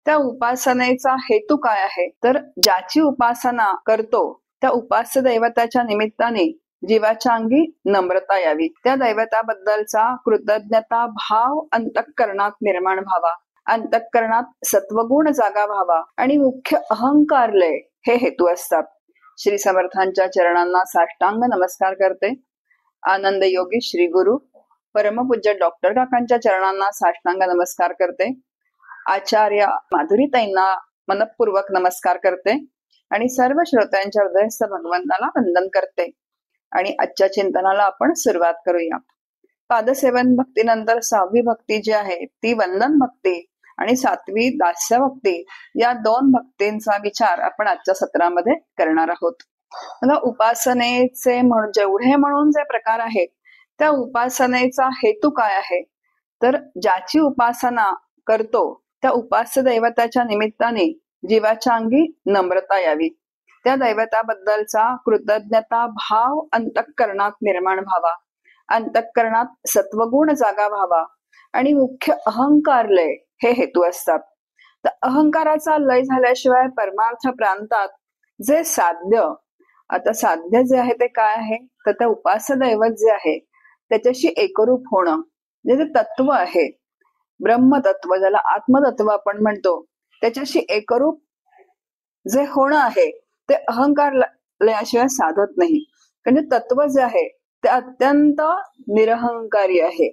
त्या उपासनेचा हेतू काय आहे, तर ज्याची उपासना करतो त्या उपास्य दैवताच्या निमित्ताने जीवाच्या अंगी नम्रता यावी, त्या दैवताबद्दलचा कृतज्ञता भाव अंतःकरणात निर्माण व्हावा, अंतःकरणात सत्वगुण जागा व्हावा आणि मुख्य अहंकार लय हे हेतू असतात. श्री समर्थांच्या चरणांना साष्टांग नमस्कार करते. आनंद योगी श्री गुरु परमपूज्य डॉक्टर काकांच्या चरणांना साष्टांग नमस्कार करते. आचार्य माधुरीताईंना मनपूर्वक नमस्कार करते आणि सर्व श्रोत्यांच्या हृदयस्थ भगवंताला वंदन करते. आणि आजच्या चिंतनाला आपण सुरुवात करूया. पादसेवन भक्तीनंतर 6वी भक्ती जी आहे ती वंदन भक्ती आणि 7वी दास्य भक्ती, या 2 भक्तींचा विचार आपण आजच्या सत्रामध्ये करणार आहोत. उपासनेचे जेवढे म्हणून जे प्रकार आहेत त्या उपासनेचा हेतू काय आहे, तर ज्याची उपासना करतो त्या उपास्य दैवताच्या निमित्ताने जीवाच्या अंगी नम्रता यावी, त्या दैवताबद्दलचा कृतज्ञता भाव अंतःकरणात निर्माण व्हावा, अंतःकरणात सत्वगुण जागा व्हावा आणि मुख्य अहंकार लय हे हेतू असतात. तर अहंकाराचा लय झाल्याशिवाय परमार्थ प्रांतात जे साध्य, आता साध्य जे आहे ते काय आहे, तर त्या उपास्य दैवत जे आहे त्याच्याशी एकरूप होणं, जे तत्व आहे ब्रह्मतत्व, ज्याला आत्मतत्व आपण म्हणतो, त्याच्याशी एकरूप जे होणं आहे ते अहंकार लयाशिवाय साधत नाही. म्हणजे तत्व जे आहे ते अत्यंत निरहंकारी आहे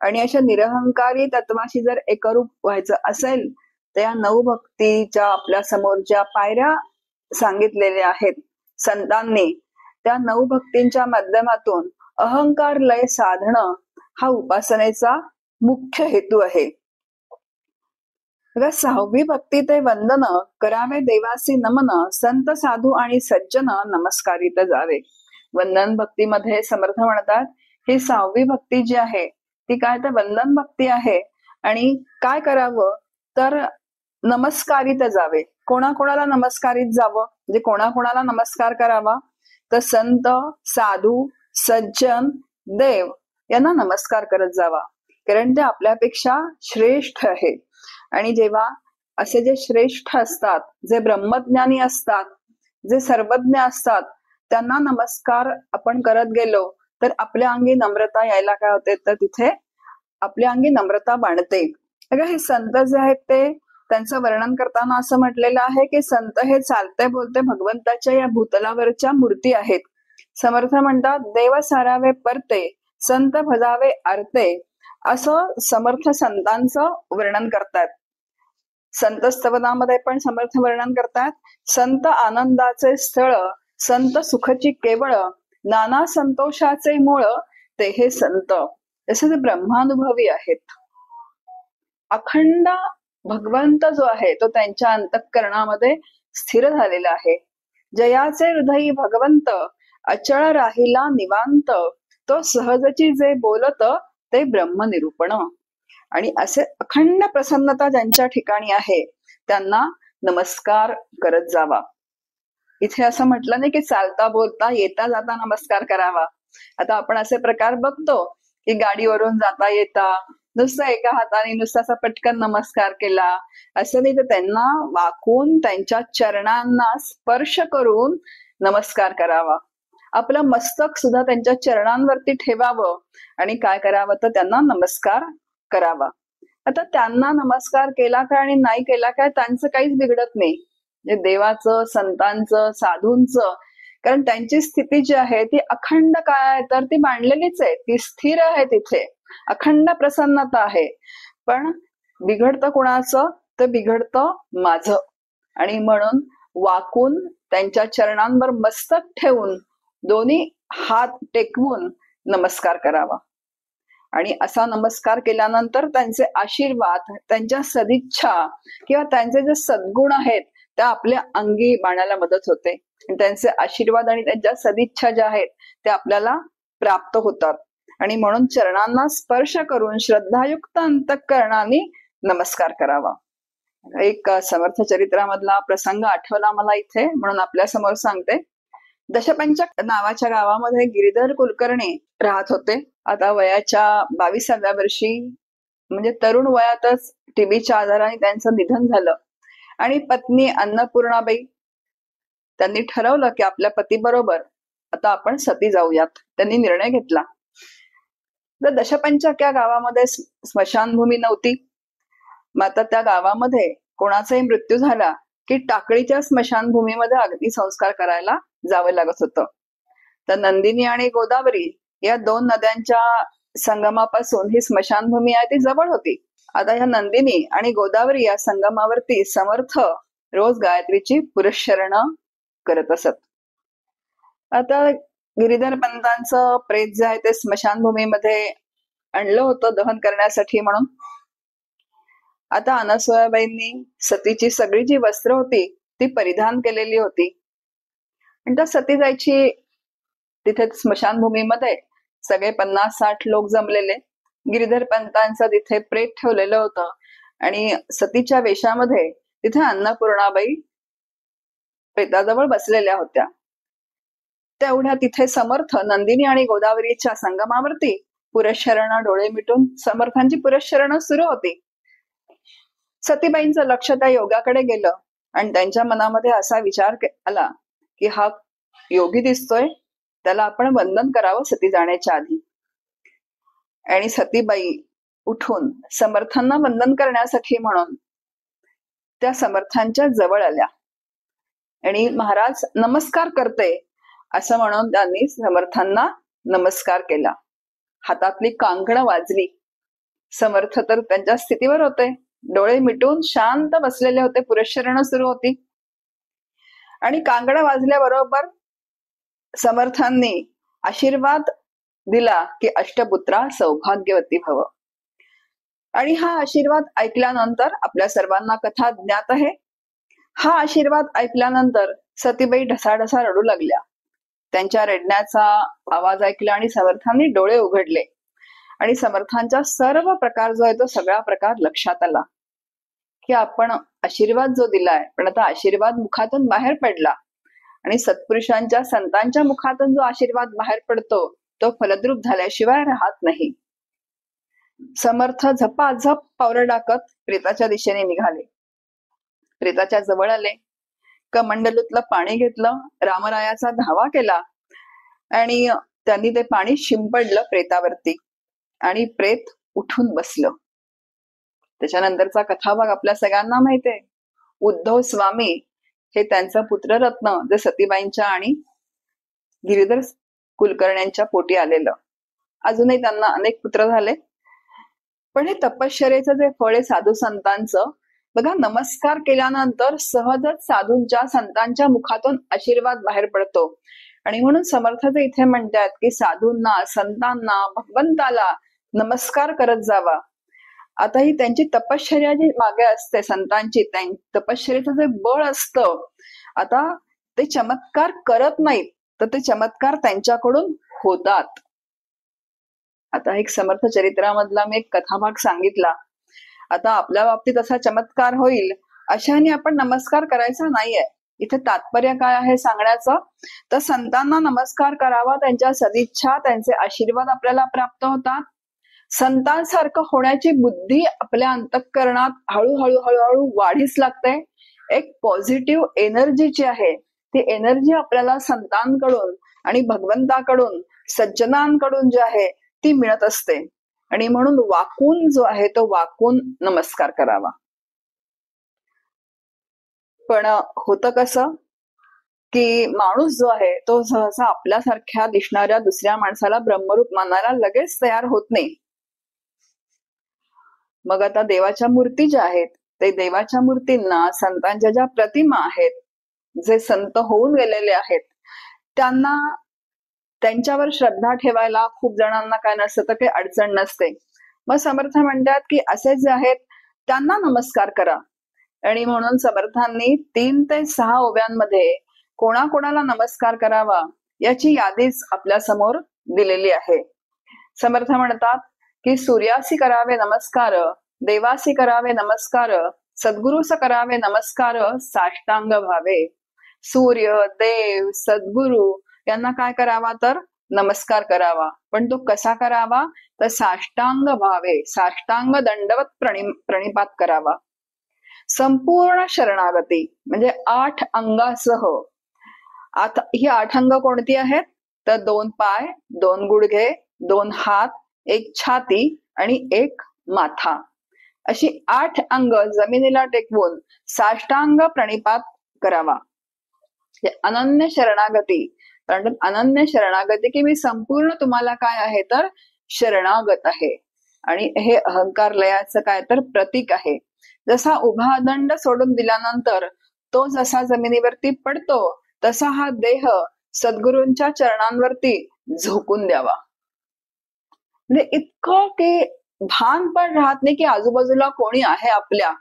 आणि अशा निरहंकारी तत्वाशी जर एकरूप व्हायचं असेल तर या 9 भक्तीच्या आपल्या समोर ज्या पायऱ्या सांगितलेल्या आहेत संतांनी, त्या 9 भक्तींच्या माध्यमातून अहंकार लय साधणं हा उपासनेचा मुख्य हेतू आहे. 6वी भक्ती ते वंदन करावे देवासी नमन, संत साधू आणि सज्जन नमस्कारित जावे. वंदन भक्तीमध्ये समर्थ म्हणतात ही 6वी भक्ती जी आहे ती काय, तर वंदन भक्ती आहे. आणि काय करावं तर नमस्कारित जावे. कोणाकोणाला नमस्कारित जावं, म्हणजे कोणाकोणाला नमस्कार करावा, तर संत साधू सज्जन देव यांना नमस्कार करत जावा, कारण ते आपल्यापेक्षा श्रेष्ठ आहेत. आणि जेव्हा असे जे श्रेष्ठ असतात, जे ब्रह्मज्ञानी असतात, जे सर्वज्ञ असतात, त्यांना नमस्कार आपण करत गेलो तर आपल्या अंगी नम्रता यायला काय होते, तर तिथे आपल्या अंगी नम्रता बाणते. हे संत जे आहेत ते त्यांचं वर्णन करताना असं म्हटलेलं आहे की संत हे चालते बोलते भगवंताच्या या भूतलावरच्या मूर्ती आहेत. समर्थ म्हणतात देव सारावे परते, संत भजावे आरते, असं समर्थ संतांचं वर्णन करतात. संत स्तवनामध्ये पण समर्थ वर्णन करतात, संत आनंदाचे स्थळ, संत सुखची केवळ, नाना संतोषाचे मूळ, ते हे संत. जसे ते ब्रह्मानुभवी आहेत. अखंड भगवंत जो आहे तो त्यांच्या अंतःकरणामध्ये स्थिर झालेला आहे. जयाचे हृदयी भगवंत, अचळ राहिला निवांत, तो सहजची जे बोलत ते ब्रह्मनिरूपण. आणि असे अखंड प्रसन्नता ज्यांच्या ठिकाणी आहे त्यांना नमस्कार करत जावा. इथे असं म्हटलं नाही की चालता बोलता येता जाता नमस्कार करावा. आता आपण असे प्रकार बघतो की गाडीवरून जाता येता नुसतं एका हाताने नुसताचा पटकन नमस्कार केला, असं नाही, तर त्यांना वाकून त्यांच्या चरणांना स्पर्श करून नमस्कार करावा. आपलं मस्तक सुद्धा त्यांच्या चरणांवरती ठेवावं आणि काय करावं तर त्यांना नमस्कार करावा. आता त्यांना नमस्कार केला काय आणि नाही केला काय त्यांचं काहीच बिघडत नाही, म्हणजे देवाचं, संतांचं, साधूंचं, कारण त्यांची स्थिती जी आहे ती अखंड काय आहे तर ती मांडलेलीच आहे, ती स्थिर आहे, तिथे अखंड प्रसन्नता आहे. पण बिघडतं कोणाचं तर बिघडतं माझं. आणि म्हणून वाकून त्यांच्या चरणांवर मस्तक ठेवून दोन्ही हात टेकवून नमस्कार करावा. आणि असा नमस्कार केल्यानंतर त्यांचे आशीर्वाद, त्यांच्या सदिच्छा किंवा त्यांचे जे सद्गुण आहेत त्या आपल्या अंगी बाणायला मदत होते. त्यांचे आशीर्वाद आणि त्यांच्या सदिच्छा ज्या आहेत त्या आपल्याला प्राप्त होतात. आणि म्हणून चरणांना स्पर्श करून श्रद्धायुक्त अंतःकरणाने नमस्कार करावा. एक समर्थ चरित्रामधला प्रसंग आठवला मला इथे, म्हणून आपल्या समोर सांगते. दशपंचक नावाच्या गावामध्ये गिरीधर कुलकर्णी राहत होते. आता वयाच्या 22व्या वर्षी म्हणजे तरुण वयातच टीबीच्या आजाराने त्यांचं निधन झालं. आणि पत्नी अन्नपूर्णाबाई त्यांनी ठरवलं की आपल्या पतीबरोबर आता आपण सती जाऊयात. त्यांनी निर्णय घेतला. तर दशपंचक या गावामध्ये स्मशानभूमी नव्हती. मग आता त्या गावामध्ये कोणाचाही मृत्यू झाला की टाकळीच्या स्मशानभूमीमध्ये अग्निसंस्कार करायला जावं लागत होतं. तर नंदिनी आणि गोदावरी या दोन नद्यांच्या संगमापासून ही स्मशानभूमी आहे ती जवळ होती. आता ह्या नंदिनी आणि गोदावरी या संगमावरती समर्थ रोज गायत्रीची पुरस्चरण करत असत. आता गिरीधर पंतांचं प्रेत जे आहे ते स्मशानभूमीमध्ये आणलं होतं दहन करण्यासाठी म्हणून. आता अनसुयाबाईंनी सतीची सगळी जी वस्त्र होती ती परिधान केलेली होती. आणि त्या सती जायची तिथे स्मशानभूमीमध्ये सगळे 50-60 लोक जमलेले. गिरीधर पंतांचं तिथे प्रेत ठेवलेलं होतं आणि सतीच्या वेशामध्ये तिथे अन्नपूर्णाबाई प्रेताजवळ बसलेल्या होत्या. तेवढ्या तिथे समर्थ नंदिनी आणि गोदावरीच्या संगमावरती पुरस्चरण डोळे मिटून समर्थांची पुरस्चरण सुरू होती. सतीबाईंचं लक्ष त्या योगाकडे गेलं आणि त्यांच्या मनामध्ये असा विचार आला की हा योगी दिसतोय, त्याला आपण वंदन करावं सती जाण्याच्या आधी. आणि सतीबाई उठून समर्थांना वंदन करण्यासाठी म्हणून त्या समर्थांच्या जवळ आल्या आणि महाराज नमस्कार करते असं म्हणून त्यांनी समर्थांना नमस्कार केला. हातातली कांकणं वाजली. समर्थ तर त्यांच्या स्थितीवर होते, डोळे मिटून शांत बसलेले होते. पुरस्चरण सुरू होती आणि कांकणं वाजल्याबरोबर समर्थांनी आशीर्वाद दिला की अष्टपुत्रा सौभाग्यवती भव. आणि हा आशीर्वाद ऐकल्यानंतर आपल्या सर्वांना कथा ज्ञात आहे. हा आशीर्वाद ऐकल्यानंतर सतीबाई ढसाढसा रडू लागल्या. त्यांच्या रडण्याचा आवाज ऐकला आणि समर्थांनी डोळे उघडले आणि समर्थांचा सर्व प्रकार जो आहे तो सगळा प्रकार लक्षात आला की आपण आशीर्वाद जो दिलाय पण आता आशीर्वाद मुखातून बाहेर पडला आणि सत्पुरुषांच्या संतांच्या मुखातून जो आशीर्वाद बाहेर पडतो तो फलद्रूप झाल्याशिवाय राहत नाही. समर्थ झपाझप पावलं टाकत प्रेताच्या दिशेने निघाले. प्रेताच्या जवळ आले, कमंडलूतलं पाणी घेतलं, रामरायाचा धावा केला आणि त्यांनी ते पाणी शिंपडलं प्रेतावरती आणि प्रेत उठून बसलं. त्याच्यानंतरचा कथाभाग आपल्या सगळ्यांना माहिती आहे. उद्धव स्वामी हे त्यांचं पुत्ररत्न जे सतीबाईंच्या आणि गिरीधर कुलकर्ण्यांच्या पोटी आलेलं. अजूनही त्यांना अनेक पुत्र झाले. पण हे तपश्चर्येचं जे फळ आहे साधू संतांचं, बघा नमस्कार केल्यानंतर सहजच साधूंच्या संतांच्या मुखातून आशीर्वाद बाहेर पडतो. आणि म्हणून समर्थाचं इथे म्हणतात की साधूंना संतांना भगवंताला नमस्कार करत जावा. आता ही त्यांची तपश्चर्या जी मागे असते संतांची, तपश्चर्याचं जे बळ असतं, आता ते चमत्कार करत नाहीत तर ते चमत्कार त्यांच्याकडून होतात. आता एक समर्थ चरित्रामधला मी एक कथाभाग सांगितला. आता आपल्या बाबतीत असा चमत्कार होईल अशाने आपण नमस्कार करायचा नाहीये. इथे तात्पर्य काय आहे सांगण्याचं, तर संतांना नमस्कार करावा, त्यांच्या सदिच्छा त्यांचे आशीर्वाद आपल्याला प्राप्त होतात. संतांसारखं होण्याची बुद्धी आपल्या अंतःकरणात हळूहळू हळूहळू वाढीस लागते. एक पॉझिटिव्ह एनर्जी जी आहे ती एनर्जी आपल्याला संतांकडून आणि भगवंताकडून सज्जनांकडून जी आहे ती मिळत असते. आणि म्हणून वाकून जो आहे तो वाकून नमस्कार करावा. पण होतं कसं की माणूस जो आहे तो सहसा आपल्यासारख्या दिसणाऱ्या दुसऱ्या माणसाला ब्रह्मरूप मानायला लगेच तयार होत नाही. मग आता देवाच्या मूर्ती ज्या आहेत ते देवाच्या मूर्तींना, संतांच्या ज्या प्रतिमा आहेत, जे संत होऊन गेलेले आहेत, त्यांना त्यांच्यावर श्रद्धा ठेवायला खूप जणांना काय नसतं तर काही अडचण नसते. मग समर्थ म्हणतात की असे जे आहेत त्यांना नमस्कार करा. आणि म्हणून समर्थांनी 3 ते 6 ओव्यांमध्ये कोणाकोणाला नमस्कार करावा याची यादीच आपल्या समोर दिलेली आहे. समर्थ म्हणतात की सूर्यासी करावे नमस्कार, देवासी करावे नमस्कार, सद्गुरूस करावे नमस्कार, साष्टांग भावे. सूर्य, देव, सद्गुरु यांना काय करावा तर नमस्कार करावा. पण तो कसा करावा? तर साष्टांग भावे, साष्टांग दंडवत प्रणिपात करावा. संपूर्ण शरणागती म्हणजे 8 अंगासह. आता ही 8 अंग कोणती आहेत? तर 2 पाय, 2 गुडघे, 2 हात, 1 छाती आणि 1 माथा, अशी 8 अंग जमिनीला टेकवून साष्टांग प्रणिपात करावा. अनन्य शरणागती, कारण अनन्य शरणागती की मी संपूर्ण तुम्हाला काय आहे तर शरणागत आहे. आणि हे अहंकार लयाचं काय तर प्रतीक आहे. जसा उभा दंड सोडून दिल्यानंतर तो जसा जमिनीवरती पडतो तसा हा देह सद्गुरूंच्या चरणांवरती झोकून द्यावा. म्हणजे इतकं की भान पण राहत नाही की आजूबाजूला कोणी आहे आपल्या.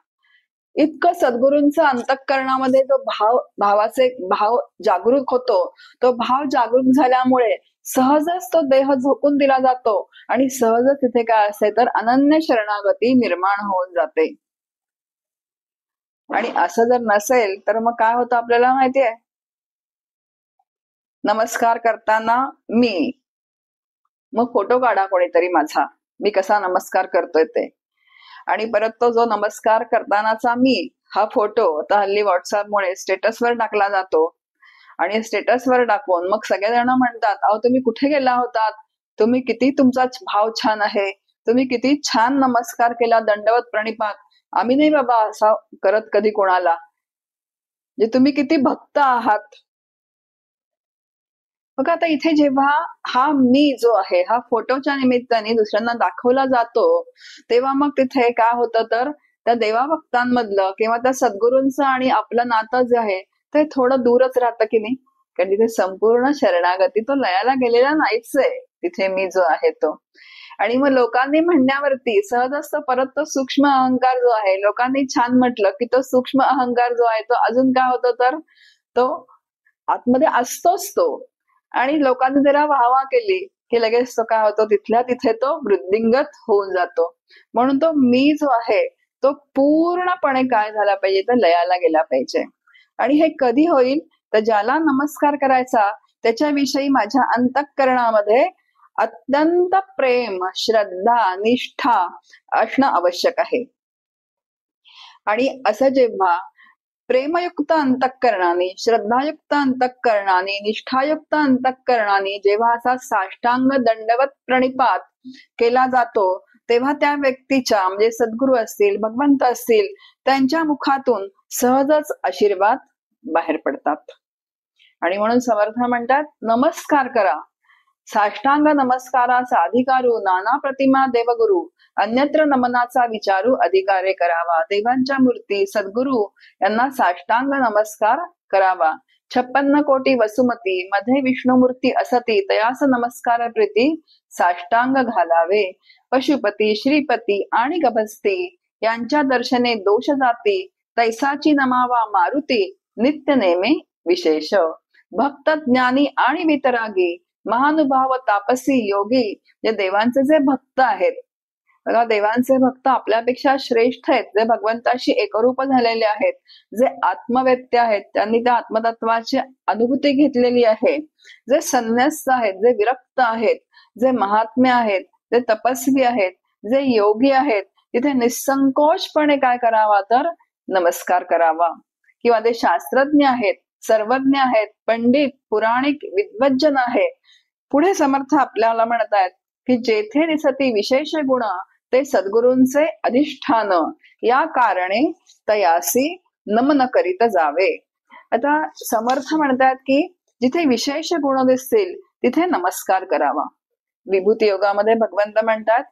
इतकं सद्गुरूंचा अंतःकरणामध्ये जो भावाचे भाव जागरूक होतो. तो भाव जागरूक झाल्यामुळे सहजच तो देह झोकून दिला जातो आणि सहजच तिथे काय असते तर अनन्य शरणागती निर्माण होऊन जाते. आणि असं जर नसेल तर मग काय होतं आपल्याला माहितीये? नमस्कार करताना मी, मग फोटो काढा कोणीतरी माझा, मी कसा नमस्कार करतोय ते. आणि परत तो जो नमस्कार करतानाचा मी हा फोटो आता हल्ली व्हॉट्सअपमुळे स्टेटसवर टाकला जातो. आणि स्टेटसवर टाकून मग सगळेजण म्हणतात, अहो तुम्ही कुठे गेला होतात, तुम्ही किती तुमचा भाव छान आहे, तुम्ही किती छान नमस्कार केला, दंडवत प्रणिपात. आम्ही नाही बाबा असा करत कधी कोणाला. जे तुम्ही किती भक्त आहात. मग आता इथे जेव्हा हा मी जो आहे हा फोटोच्या निमित्ताने दुसऱ्यांना दाखवला जातो, तेव्हा मग तिथे काय होतं तर त्या देवाभक्तांमधलं किंवा त्या सद्गुरूंचं आणि आपलं नातं जे आहे ते थोडं दूरच राहतं की नाही. कारण तिथे संपूर्ण शरणागती तो लयाला गेलेला नाहीच आहे तिथे मी जो आहे तो. आणि मग लोकांनी म्हणण्यावरती सहजच तो परत तो सूक्ष्म अहंकार जो आहे, लोकांनी छान म्हटलं की तो सूक्ष्म अहंकार जो आहे तो अजून काय होतो तर तो आतमध्ये असतोच तो. आणि लोकांनी जरा वाहवा केली की लगेच तो काय होतो तिथल्या तिथे तो वृद्धिंगत होऊन जातो. म्हणून तो मी जो आहे तो पूर्णपणे काय झाला पाहिजे तर लयाला गेला पाहिजे. आणि हे कधी होईल तर ज्याला नमस्कार करायचा त्याच्याविषयी माझ्या अंतःकरणामध्ये अत्यंत प्रेम, श्रद्धा, निष्ठा असणं आवश्यक आहे. आणि असं जेव्हा प्रेमयुक्त अंतःकरणाने, श्रद्धायुक्त अंतःकरणाने, निष्ठायुक्त अंतःकरणाने जेव्हा असा साष्टांग दंडवत प्रणिपात केला जातो, तेव्हा त्या व्यक्तीच्या म्हणजे सद्गुरू असतील, भगवंत असतील, त्यांच्या मुखातून सहजच आशीर्वाद बाहेर पडतात. आणि म्हणून समर्थ म्हणतात, नमस्कार करा. साष्टांग नमस्काराचा अधिकारू नाना प्रतिमा देवगुरु, अन्यत्र नमनाचा विचारू अधिकारे करावा. देवांच्या मूर्ती सद्गुरु यांना साष्टांग नमस्कार करावा. 56 कोटी वसुमती मध्ये विष्णुमूर्ती असती, तयास नमस्कार प्रीती साष्टांग घालावे. पशुपती, श्रीपती आणि गभस्ती यांच्या दर्शने दोष जाती, तैसाची नमावा मारुती नित्य नेमे विशेष. भक्त, ज्ञानी आणि वितरागी, महानुभाव, तापसी, योगी, जे देवांचे जे भक्त आहेत, बघा देवांचे भक्त आपल्यापेक्षा श्रेष्ठ आहेत, जे भगवंताशी एकरूप झालेले आहेत, जे आत्मवेत्ते आहेत, त्यांनी त्या आत्मतत्वाची अनुभूती घेतलेली आहे, जे संन्यस्त आहेत, जे विरक्त आहेत, जे महात्म्य आहेत, जे तपस्वी आहेत, जे योगी आहेत, तिथे निसंकोचपणे काय करावा तर नमस्कार करावा. किंवा ते शास्त्रज्ञ आहेत, सर्वज्ञ आहेत, पंडित, पुराणिक, विद्वज्जन आहेत. पुढे समर्थ आपल्याला म्हणतायत की जेथे दिसती विशेष गुण ते सद्गुरूंचे अधिष्ठान, या कारणे तयासी नमन करीत जावे. आता समर्थ म्हणतात की जिथे विशेष गुण दिसतील तिथे नमस्कार करावा. विभूती योगामध्ये भगवंत म्हणतात,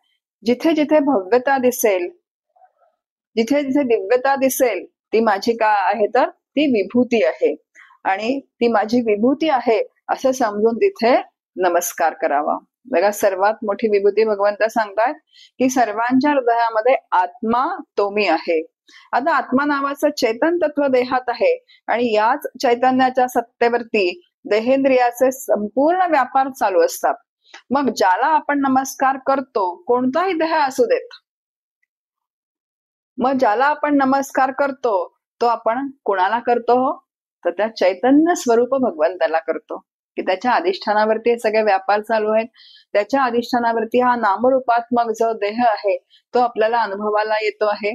जिथे जिथे भव्यता दिसेल, जिथे जिथे दिव्यता दिसेल, ती माझी काय आहे तर ती विभूती आहे. आणि ती माझी विभूती आहे असं समजून तिथे नमस्कार करावा. बघा सर्वात मोठी विभूती भगवंत सांगतात की सर्वांच्या हृदयामध्ये आत्मा तो मी आहे. आता आत्मा नावाचं चैतन तत्व देहात आहे आणि याच चैतन्याच्या सत्तेवरती देहेंद्रियाचे संपूर्ण व्यापार चालू असतात. मग ज्याला आपण नमस्कार करतो, कोणताही देह असू देत, मग ज्याला आपण नमस्कार करतो तो आपण कुणाला करतो? तर त्या चैतन्य स्वरूप भगवंताला करतो. की त्याच्या अधिष्ठानावरती हे सगळे व्यापार चालू आहेत. त्याच्या अधिष्ठानावरती हा नामरूपात्मक जो देह आहे तो आपल्याला अनुभवाला येतो आहे.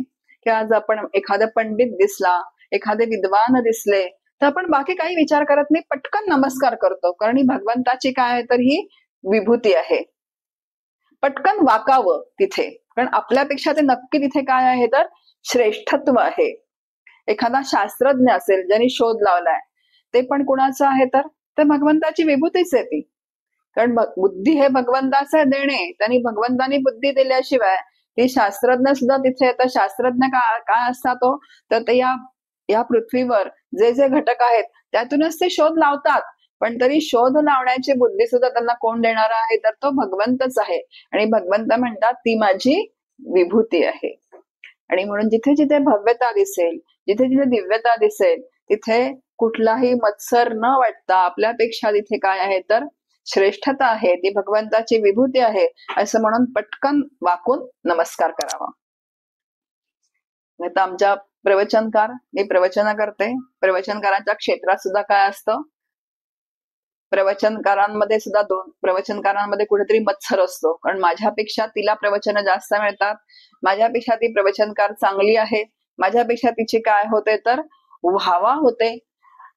की आज आपण एखादा पंडित दिसला, एखादे विद्वान दिसले, तर आपण बाकी काही विचार करत नाही, पटकन नमस्कार करतो. कारण ही भगवंताची काय आहे तर ही विभूती आहे. पटकन वाकावं तिथे, कारण आपल्यापेक्षा ते नक्की तिथे काय आहे तर श्रेष्ठत्व आहे. एखादा शास्त्रज्ञ असेल ज्यांनी शोध लावलाय, ते पण कुणाचं आहे तर भगवंताची विभूतीच आहे ती. कारण बुद्धी हे भगवंताचं देणे, त्यांनी भगवंतानी बुद्धी दिल्याशिवाय ती शास्त्रज्ञ सुद्धा तिथे येतात. शास्त्रज्ञ काय असतात तो तर ते या पृथ्वीवर जे जे घटक आहेत त्यातूनच ते शोध लावतात. पण तरी शोध लावण्याची बुद्धी सुद्धा त्यांना कोण देणारा आहे तर तो भगवंतच आहे. आणि भगवंत म्हणतात ती माझी विभूती आहे. आणि म्हणून जिथे जिथे भव्यता दिसेल, जिथे जिथे दिव्यता दिसेल, तिथे कुठलाही मत्सर न वाटता आपल्यापेक्षा तिथे काय आहे तर श्रेष्ठता आहे, ती भगवंताची विभूती आहे असं म्हणून पटकन वाकून नमस्कार करावा. आता आमच्या प्रवचनकार, मी प्रवचन करते, प्रवचनकारांच्या क्षेत्रात सुद्धा काय असतं, प्रवचनकारांमध्ये सुद्धा प्रवचनकारांमध्ये कुठेतरी मत्सर असतो. कारण माझ्यापेक्षा तिला प्रवचन जास्त मिळतात, माझ्यापेक्षा ती प्रवचनकार चांगली आहे, माझ्यापेक्षा तिची काय होते तर व्हावा होते.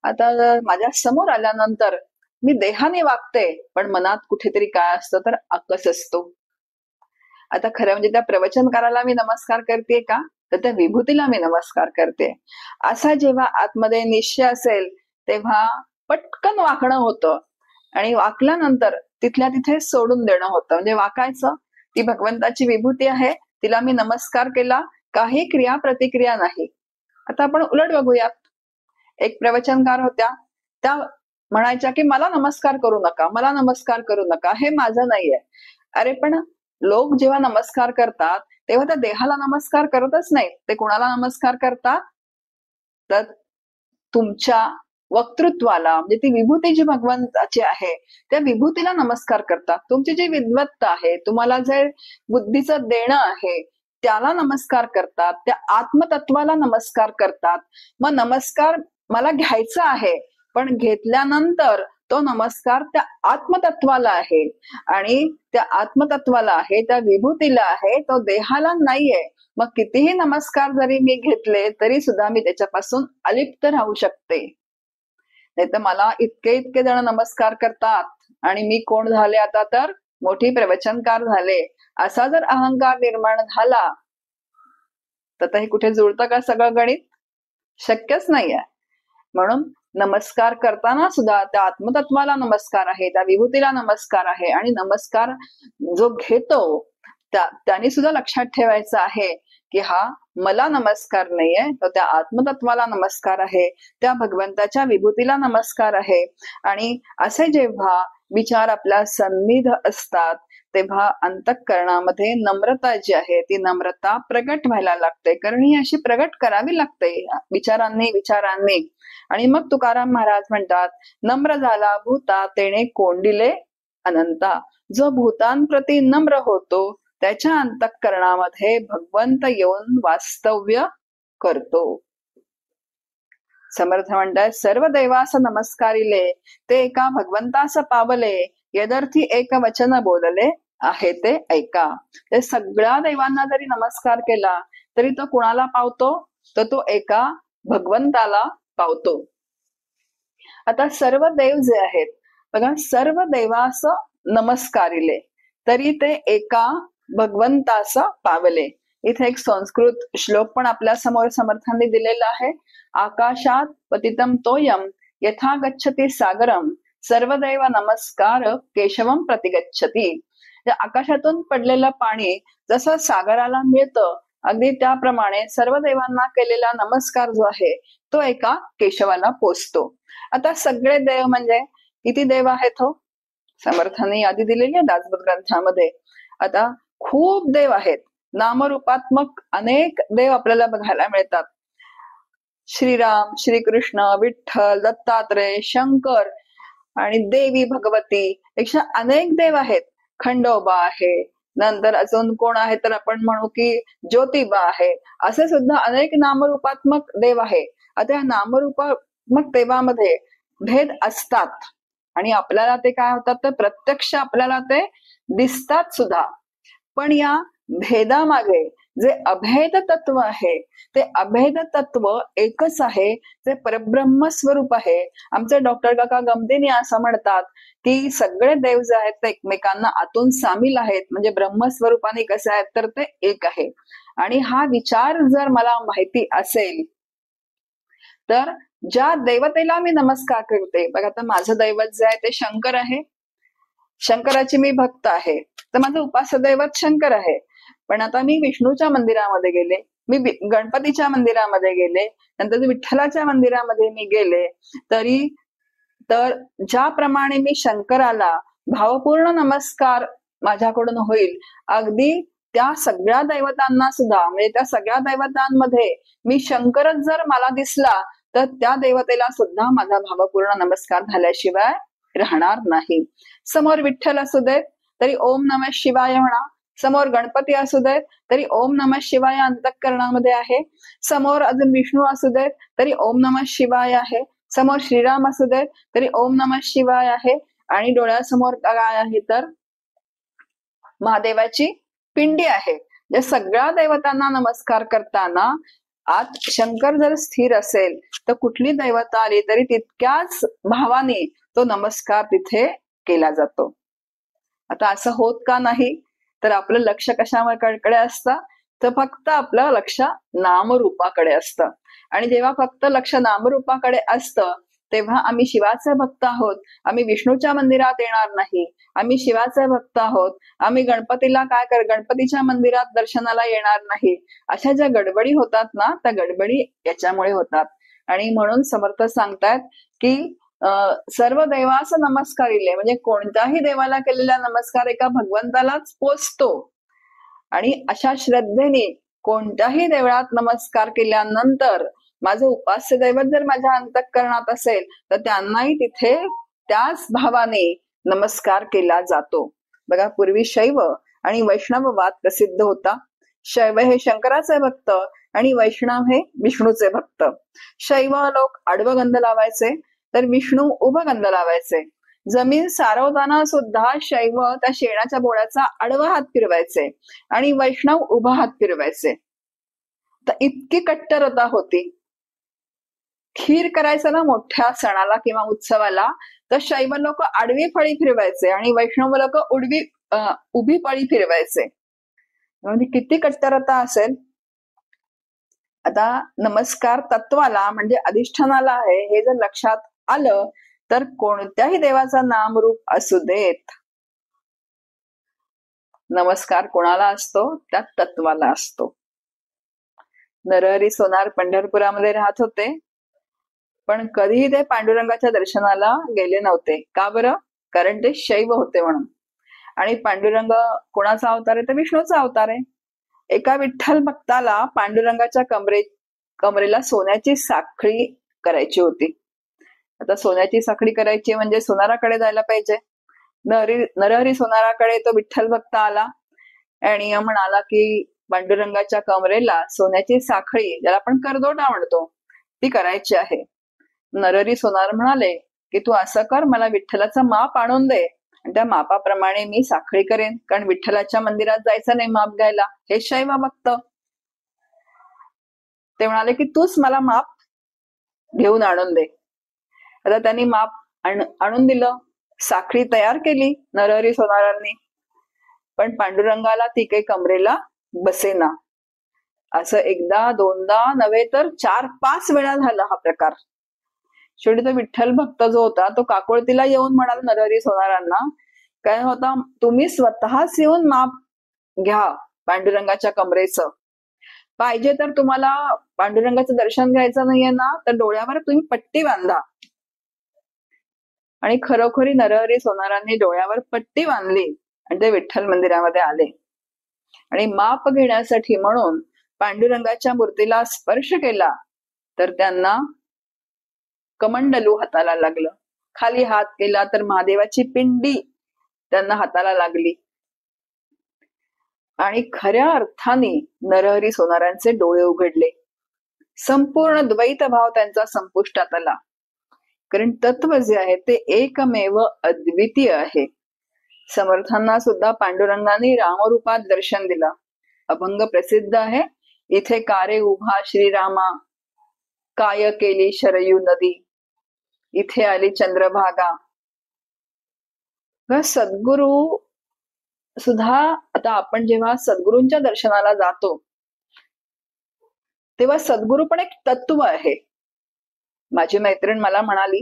आता माझ्या समोर आल्यानंतर मी देहाने वागते, पण मनात कुठेतरी काय असतं तर आकस असतो. आता खरं म्हणजे त्या प्रवचनकाराला मी नमस्कार करते का तर त्या विभूतीला मी नमस्कार करते. असा जेव्हा आतमध्ये निश्चय असेल तेव्हा पटकन वाकणं होतं. आणि वाकल्यानंतर तिथल्या तिथे सोडून देणं होतं. म्हणजे वाकायचं, ती भगवंताची विभूती आहे, तिला मी नमस्कार केला, काही क्रिया प्रतिक्रिया नाही. आता आपण उलट बघूयात. एक प्रवचनकार होत्या, त्या म्हणायच्या की मला नमस्कार करू नका, मला नमस्कार करू नका, हे माझं नाहीये. अरे पण लोक जेव्हा नमस्कार करतात तेव्हा त्या देहाला नमस्कार करतच नाही, ते कुणाला नमस्कार करतात तर तुमच्या वक्तृत्वाला, म्हणजे ती विभूती जी भगवंताची आहे त्या विभूतीला नमस्कार करतात. तुमची जी विद्वत्ता आहे, तुम्हाला जे बुद्धीचं देणं आहे त्याला नमस्कार करतात, त्या आत्मतत्वाला नमस्कार करतात. मग नमस्कार मला घ्यायचा आहे, पण घेतल्यानंतर तो नमस्कार त्या आत्मतत्वाला आहे. आणि त्या आत्मतत्वाला आहे, त्या विभूतीला आहे, तो देहाला नाहीये. मग कितीही नमस्कार जरी मी घेतले तरी सुद्धा मी त्याच्यापासून अलिप्त राहू शकते. नाही तर मला इतके जण नमस्कार करतात आणि मी कोण झाले आता तर मोठी प्रवचनकार झाले, असा जर अहंकार निर्माण झाला तर हे कुठे जुळतं का सगळं गणित? शक्यच नाहीये. म्हणून नमस्कार करताना सुद्धा त्या आत्मतत्वाला नमस्कार आहे, त्या विभूतीला नमस्कार आहे. आणि नमस्कार जो घेतो त्याने सुद्धा लक्षात ठेवायचं आहे की हा मला नमस्कार नाहीये, तर त्या आत्मतत्वाला नमस्कार आहे, त्या भगवंताच्या विभूतीला नमस्कार आहे. आणि असे जेव्हा विचार आपल्या सन्निध असतात तेव्हा अंतःकरणामध्ये नम्रता जी आहे ती नम्रता प्रगट व्हायला लागते. कारण ही अशी प्रगट करावी लागते विचारांनी. आणि मग तुकाराम महाराज म्हणतात, नम्र झाला भूता तेणे कोंडिले अनंता. जो भूतांप्रती नम्र होतो त्याच्या अंतःकरणामध्ये भगवंत येऊन वास्तव्य करतो. समर्थ म्हणतात, सर्व देवास नमस्कारिले ते एका भगवंतास पावले, यदर्थी एक वचन बोलले आहे ते ऐका. ते सगळ्या देवांना जरी नमस्कार केला तरी तो कुणाला पावतो तर तो एका भगवंताला पावतो. आता सर्व देव जे आहेत बघा, सर्व देवास नमस्कारिले तरी ते एका भगवंतास पावले. इथे एक संस्कृत श्लोक पण आपल्या समोर समर्थांनी दिलेला आहे. आकाशात पतितम तोयम यथा गच्छति सागरम सर्वदैव नमस्कार केशवम प्रतिगच्छति. आकाशातून पडलेलं पाणी जसं सागराला मिळतं अगदी त्याप्रमाणे सर्व देवांना केलेला नमस्कार जो आहे तो एका केशवाला पोचतो. आता सगळे देव म्हणजे किती देव आहेत हो? समर्थांनी यादी दिलेली आहे दासबोध ग्रंथामध्ये. आता खूप देव आहेत, नामरूपात्मक अनेक देव आपल्याला बघायला मिळतात. श्रीराम, श्रीकृष्ण, विठ्ठल, दत्तात्रय, शंकर आणि देवी भगवती, पेक्षा अनेक देव आहेत. खंडोबा आहे, नंतर अजून कोण आहे तर आपण म्हणू की ज्योतिबा आहे. असे सुद्धा अनेक नामरूपात्मक देव आहे. आता या नामरूपात्मक देवामध्ये भेद असतात आणि आपल्याला ते काय होतात तर प्रत्यक्ष आपल्याला ते दिसतात सुद्धा. पण या भेदामागे जे अभेद तत्व आहे ते अभेद तत्व एकच आहे, जे परब्रह्म स्वरूप आहे. आमचे डॉक्टर काका गमतीने असं म्हणतात की सगळे देव जे आहेत ते एकमेकांना आतून सामील आहेत, म्हणजे ब्रह्मस्वरूपाने कसे आहेत तर ते एक आहे. आणि हा विचार जर मला माहिती असेल तर ज्या देवतेला मी नमस्कार करते, बघा आता माझं दैवत जे आहे ते शंकर आहे, शंकराची मी भक्त आहे, तर माझं उपास्य दैवत शंकर आहे. पण आता मी विष्णूच्या मंदिरामध्ये गेले, मी गणपतीच्या मंदिरामध्ये गेले, नंतर विठ्ठलाच्या मंदिरामध्ये मी गेले, तरी तर ज्याप्रमाणे मी शंकराला भावपूर्ण नमस्कार माझ्याकडून होईल, अगदी त्या सगळ्या दैवतांना सुद्धा, म्हणजे त्या सगळ्या दैवतांमध्ये मी शंकरच जर मला दिसला तर त्या देवतेला सुद्धा माझा भावपूर्ण नमस्कार झाल्याशिवाय राहणार नाही. समोर विठ्ठल असू देत तरी ओम नमः शिवाय म्हणा, समोर गणपती असू देत तरी ओम नमः शिवाय अंतःकरणामध्ये आहे, समोर अजून विष्णू असू देत तरी ओम नमः शिवाय आहे, समोर श्रीराम असू देत तरी ओम नमः शिवाय आहे, आणि डोळ्यासमोर काय आहे तर महादेवाची पिंडी आहे. या सगळ्या देवतांना नमस्कार करताना आत शंकर जर स्थिर असेल तर कुठली दैवता आली तरी तितक्याच भावाने तो नमस्कार तिथे केला जातो. आता असं होत का नाही तर आपलं लक्ष कशाकडे असतं तर फक्त आपलं लक्ष नामरूपाकडे असतं. आणि जेव्हा फक्त लक्ष नामरूपाकडे असतं तेव्हा आम्ही शिवाचे भक्त आहोत, आम्ही विष्णूच्या मंदिरात येणार नाही, आम्ही शिवाचे भक्त आहोत, आम्ही गणपतीला गणपतीच्या मंदिरात दर्शनाला येणार नाही, अशा ज्या गडबडी होतात ना त्या गडबडी याच्यामुळे होतात. आणि म्हणून समर्थ सांगतात की सर्व देवास नमस्कारिले, म्हणजे कोणत्याही देवाला केलेला नमस्कार एका भगवंतालाच पोचतो. आणि अशा श्रद्धेने कोणत्याही देवळात नमस्कार केल्यानंतर माझं उपास्य दैवत जर माझ्या अंतःकरणात असेल तर त्यांनाही तिथे त्याच भावाने नमस्कार केला जातो. बघा पूर्वी शैव आणि वैष्णववाद प्रसिद्ध होता. शैव हे शंकराचे भक्त आणि वैष्णव हे विष्णूचे भक्त. शैव लोक आडवं गंध लावायचे तर विष्णू उभं गंध लावायचे. जमीन सारवताना सुद्धा शैव त्या शेणाच्या बोळ्याचा आडवा हात फिरवायचे आणि वैष्णव उभा हात फिरवायचे. तर इतकी कट्टरता होती. खीर करायचं ना मोठ्या सणाला किंवा उत्सवाला तर शैव लोक आडवी फळी फिरवायचे आणि वैष्णव लोक उभी फळी फिरवायचे. म्हणजे किती कट्टरता असेल. आता नमस्कार तत्वाला म्हणजे अधिष्ठानाला आहे हे जर लक्षात आलं तर कोणत्याही देवाचा नामरूप असू देत, नमस्कार कोणाला असतो त्या तत्वाला असतो. नरहरी सोनार पंढरपुरामध्ये राहत होते, पण कधीही ते पांडुरंगाच्या दर्शनाला गेले नव्हते. का बरं? कारण ते शैव होते म्हणून. आणि पांडुरंग कोणाचा अवतार आहे तर विष्णूचा अवतार आहे. एका विठ्ठल भक्ताला पांडुरंगाच्या कमरेला सोन्याची साखळी करायची होती. आता सोन्याची साखळी करायची म्हणजे सोनाराकडे जायला पाहिजे. नरहरी सोनाराकडे तो विठ्ठल भक्त आला आणि म्हणाला की पांडुरंगाच्या कमरेला सोन्याची साखळी, ज्याला आपण करदोडा म्हणतो, ती करायची आहे. नरहरी सोनार म्हणाले की तू असं कर, मला विठ्ठलाचा माप आणून दे आणि त्या मापाप्रमाणे मी साखळी करेन, कारण विठ्ठलाच्या मंदिरात जायचं नाही माप घ्यायला. हे शैव भक्त. ते म्हणाले की तूच मला माप घेऊन आणून दे. आता त्यांनी माप आणून दिलं, साखळी तयार केली नरहरी सोनारांनी, पण पांडुरंगाला ती काही कमरेला बसेना. असं एकदा दोनदा नव्हे तर 4-5 वेळा झाला हा प्रकार. शेवटी तो विठ्ठल भक्त जो होता तो काकुळतीला येऊन म्हणाला नरहरी सोनारांना, काय होता, तुम्ही स्वतःच येऊन माप घ्या पांडुरंगाच्या कमरेचं. पाहिजे तर तुम्हाला पांडुरंगाचं दर्शन घ्यायचं नाहीये ना तर डोळ्यावर तुम्ही पट्टी बांधा. आणि खरोखरी नरहरी सोनारांनी डोळ्यावर पट्टी बांधली आणि ते विठ्ठल मंदिरामध्ये आले. आणि माप घेण्यासाठी म्हणून पांडुरंगाच्या मूर्तीला स्पर्श केला तर त्यांना कमंडलू हाताला लागलं. खाली हात केला तर महादेवाची पिंडी त्यांना हाताला लागली. आणि खऱ्या अर्थाने नरहरी सोनारांचे डोळे उघडले. संपूर्ण द्वैत भाव त्यांचा संपुष्टात आला. कारण तत्व जे आहे ते एकमेव अद्वितीय आहे. समर्थांना सुद्धा पांडुरंगाने रामरूपात दर्शन दिलं. अभंग प्रसिद्ध आहे, इथे कारे उभा श्रीरामा, काय केली शरयू नदी, इथे आली चंद्रभागा. सद्गुरु सुद्धा, आता आपण जेव्हा सद्गुरूंच्या दर्शनाला जातो तेव्हा सद्गुरु पण एक तत्व आहे. माझी मैत्रीण मला म्हणाली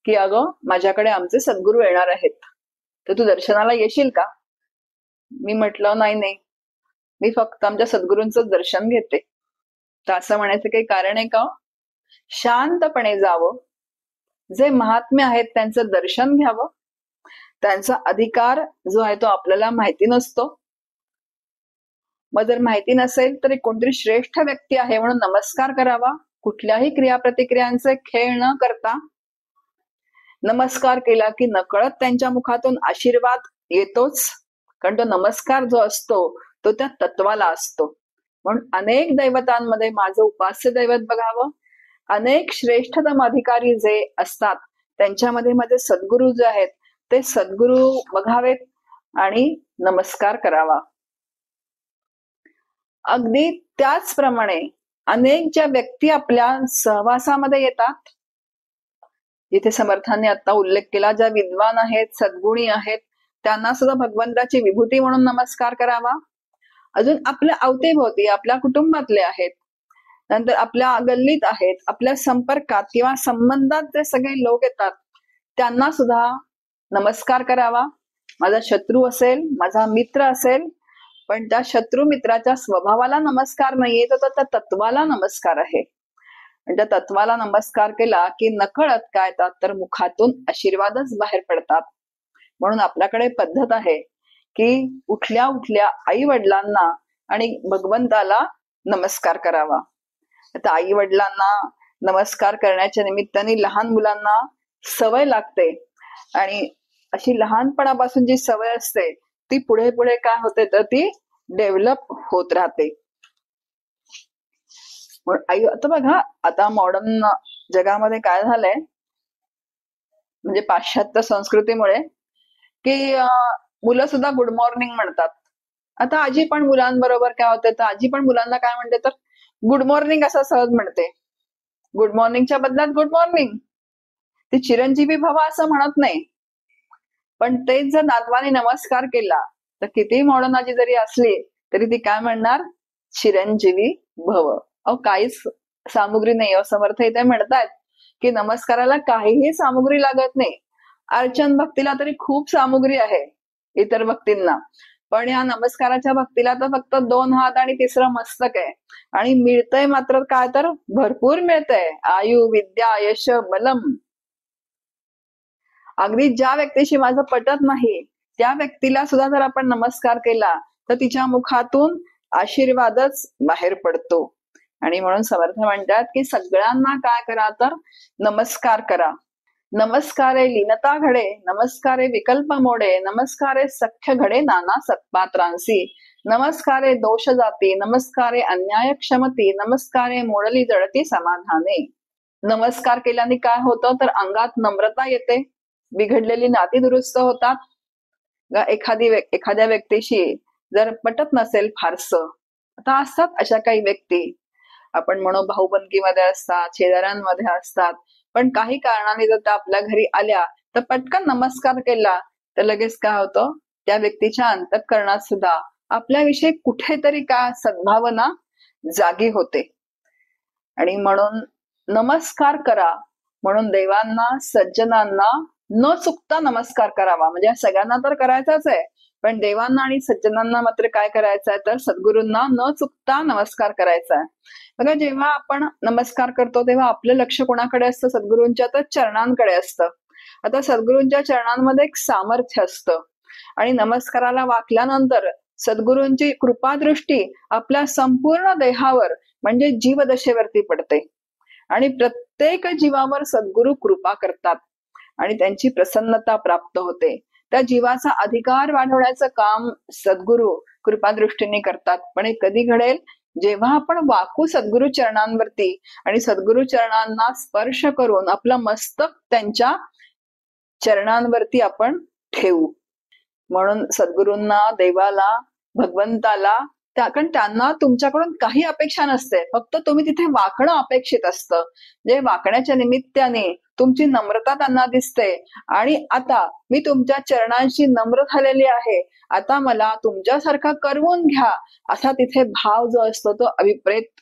की अगं माझ्याकडे आमचे सद्गुरू येणार आहेत, तर तू दर्शनाला येशील का? मी म्हटलं नाही नाही, मी फक्त आमच्या सद्गुरूंचं दर्शन घेते. तर असं म्हणायचं काही कारण आहे का? शांतपणे जावं, जे महात्मे आहेत त्यांचं दर्शन घ्यावं. त्यांचा अधिकार जो आहे तो आपल्याला माहिती नसतो. मग जर माहिती नसेल तर कोणतरी श्रेष्ठ व्यक्ती आहे म्हणून नमस्कार करावा. कुठल्याही क्रियाप्रतिक्रियांचे खेळ न करता नमस्कार केला की नकळत त्यांच्या मुखातून आशीर्वाद येतोच. कारण तो नमस्कार जो असतो तो त्या तत्वाला असतो. म्हणून अनेक दैवतांमध्ये माझं उपास्य दैवत बघावं. अनेक श्रेष्ठतम अधिकारी जे असतात त्यांच्यामध्ये माझे सद्गुरू जे आहेत ते सद्गुरू बघावेत आणि नमस्कार करावा. अगदी त्याचप्रमाणे अनेक ज्या व्यक्ती आपल्या सहवासामध्ये येतात, जिथे समर्थांनी आता उल्लेख केला, ज्या विद्वान आहेत, सद्गुणी आहेत, त्यांना सुद्धा भगवंताची विभूती म्हणून नमस्कार करावा. अजून आपल्या अवतीभोवती आपल्या कुटुंबातले आहेत, नंतर आपल्या गल्लीत आहेत, आपल्या संपर्कात किंवा संबंधात जे सगळे लोक येतात त्यांना सुद्धा नमस्कार करावा. माझा शत्रू असेल, माझा मित्र असेल, पण त्या शत्रू मित्राच्या स्वभावाला नमस्कार नाहीये, तर त्या तत्वाला नमस्कार आहे. आणि त्या तत्वाला नमस्कार केला की नकळत काय येतात तर मुखातून आशीर्वादच बाहेर पडतात. म्हणून आपल्याकडे पद्धत आहे की उठल्या उठल्या आई वडिलांना आणि भगवंताला नमस्कार करावा. आता आई वडिलांना नमस्कार करण्याच्या निमित्ताने लहान मुलांना सवय लागते, आणि अशी लहानपणापासून जी सवय असते ती पुढे पुढे काय होते तर ती डेव्हलप होत राहते. आई, आता बघा, आता मॉडर्न जगामध्ये काय झालंय, म्हणजे पाश्चात्य संस्कृतीमुळे की मुलं सुद्धा गुड मॉर्निंग म्हणतात. आता आजी पण मुलांबरोबर काय होते तर आजी पण मुलांना काय म्हणते तर गुड मॉर्निंग असं सहज म्हणते. गुड मॉर्निंगच्या बदल्यात गुड मॉर्निंग. ती चिरंजीवी भवा असं म्हणत नाही. पण तेच जर नातवाने नमस्कार केला तर किती मॉडर्न आजी जरी असली तरी ती काय म्हणणार, चिरंजीवी भव. अहो काहीच सामुग्री नाही. समर्थ इथे म्हणतायत की नमस्काराला काहीही सामुग्री लागत नाही. अर्चन भक्तीला तरी खूप सामुग्री आहे इतर भक्तींना, पण या नमस्काराच्या भक्तीला तर फक्त 2 हात आणि 3रं मस्तक आहे. आणि मिळतंय मात्र काय तर भरपूर मिळतंय, आयु विद्या यश बलम. अगदी ज्या व्यक्तीशी माझं पटत नाही त्या व्यक्तीला सुद्धा जर आपण नमस्कार केला तर तिच्या मुखातून आशीर्वादच बाहेर पडतो. आणि म्हणून समर्थ म्हणतात की सगळ्यांना काय करा तर नमस्कार करा. नमस्कारे लीनता घडे, नमस्कारे विकल्प मोडे, नमस्कारे सख्य घडे नाना सत्पात्रांसी, नमस्कारे दोष जाती, नमस्कारे अन्याय क्षमती, नमस्कारे मोडली जळती समाधाने. नमस्कार केल्याने काय होतं तर अंगात नम्रता येते, बिघडलेली नाती दुरुस्त होतात. एखाद्या व्यक्तीशी जर पटत नसेल फारसं, आता असतात अशा काही व्यक्ती, आपण म्हणू भाऊबंदकीमध्ये असतात, शेजाऱ्यांमध्ये असतात, पण काही कारणाने जर त्या आपल्या घरी आल्या तर पटकन नमस्कार केला तर लगेच काय होतं, त्या व्यक्तीच्या अंतःकरणात सुद्धा आपल्याविषयी कुठेतरी काय सद्भावना जागी होते. आणि म्हणून नमस्कार करा, म्हणून देवांना सज्जनांना न चुकता नमस्कार करावा. म्हणजे सगळ्यांना तर करायचाच आहे, पण देवांना आणि सज्जनांना मात्र काय करायचं आहे तर सद्गुरूंना न चुकता नमस्कार करायचा आहे. बघा, जेव्हा आपण नमस्कार करतो तेव्हा आपलं लक्ष कोणाकडे असतं, सद्गुरूंच्या तर चरणांकडे असतं. आता सद्गुरूंच्या चरणांमध्ये एक सामर्थ्य असतं, आणि नमस्काराला वाकल्यानंतर सद्गुरूंची कृपादृष्टी आपल्या संपूर्ण देहावर म्हणजे जीवदशेवरती पडते, आणि प्रत्येक जीवावर सद्गुरू कृपा करतात आणि त्यांची प्रसन्नता प्राप्त होते. त्या जीवाचा अधिकार वाढवण्याचं काम सद्गुरू कृपादृष्टीने करतात. पण हे कधी घडेल, जेव्हा आपण वाकू सद्गुरु चरणांवरती आणि सद्गुरु चरणांना स्पर्श करून आपलं मस्तक त्यांच्या चरणांवरती आपण ठेवू. म्हणून सद्गुरूंना, देवाला, भगवंताला, कारण त्यांना तुमच्याकडून काही अपेक्षा नसते, फक्त तुम्ही तिथे वाकणं अपेक्षित असतं. जे वाकण्याच्या निमित्ताने तुमची नम्रता त्यांना दिसते आणि आता मी तुमच्या चरणांशी नम्र झालेली आहे, आता मला तुमच्यासारखा करवून घ्या, असा तिथे भाव जो असतो तो अभिप्रेत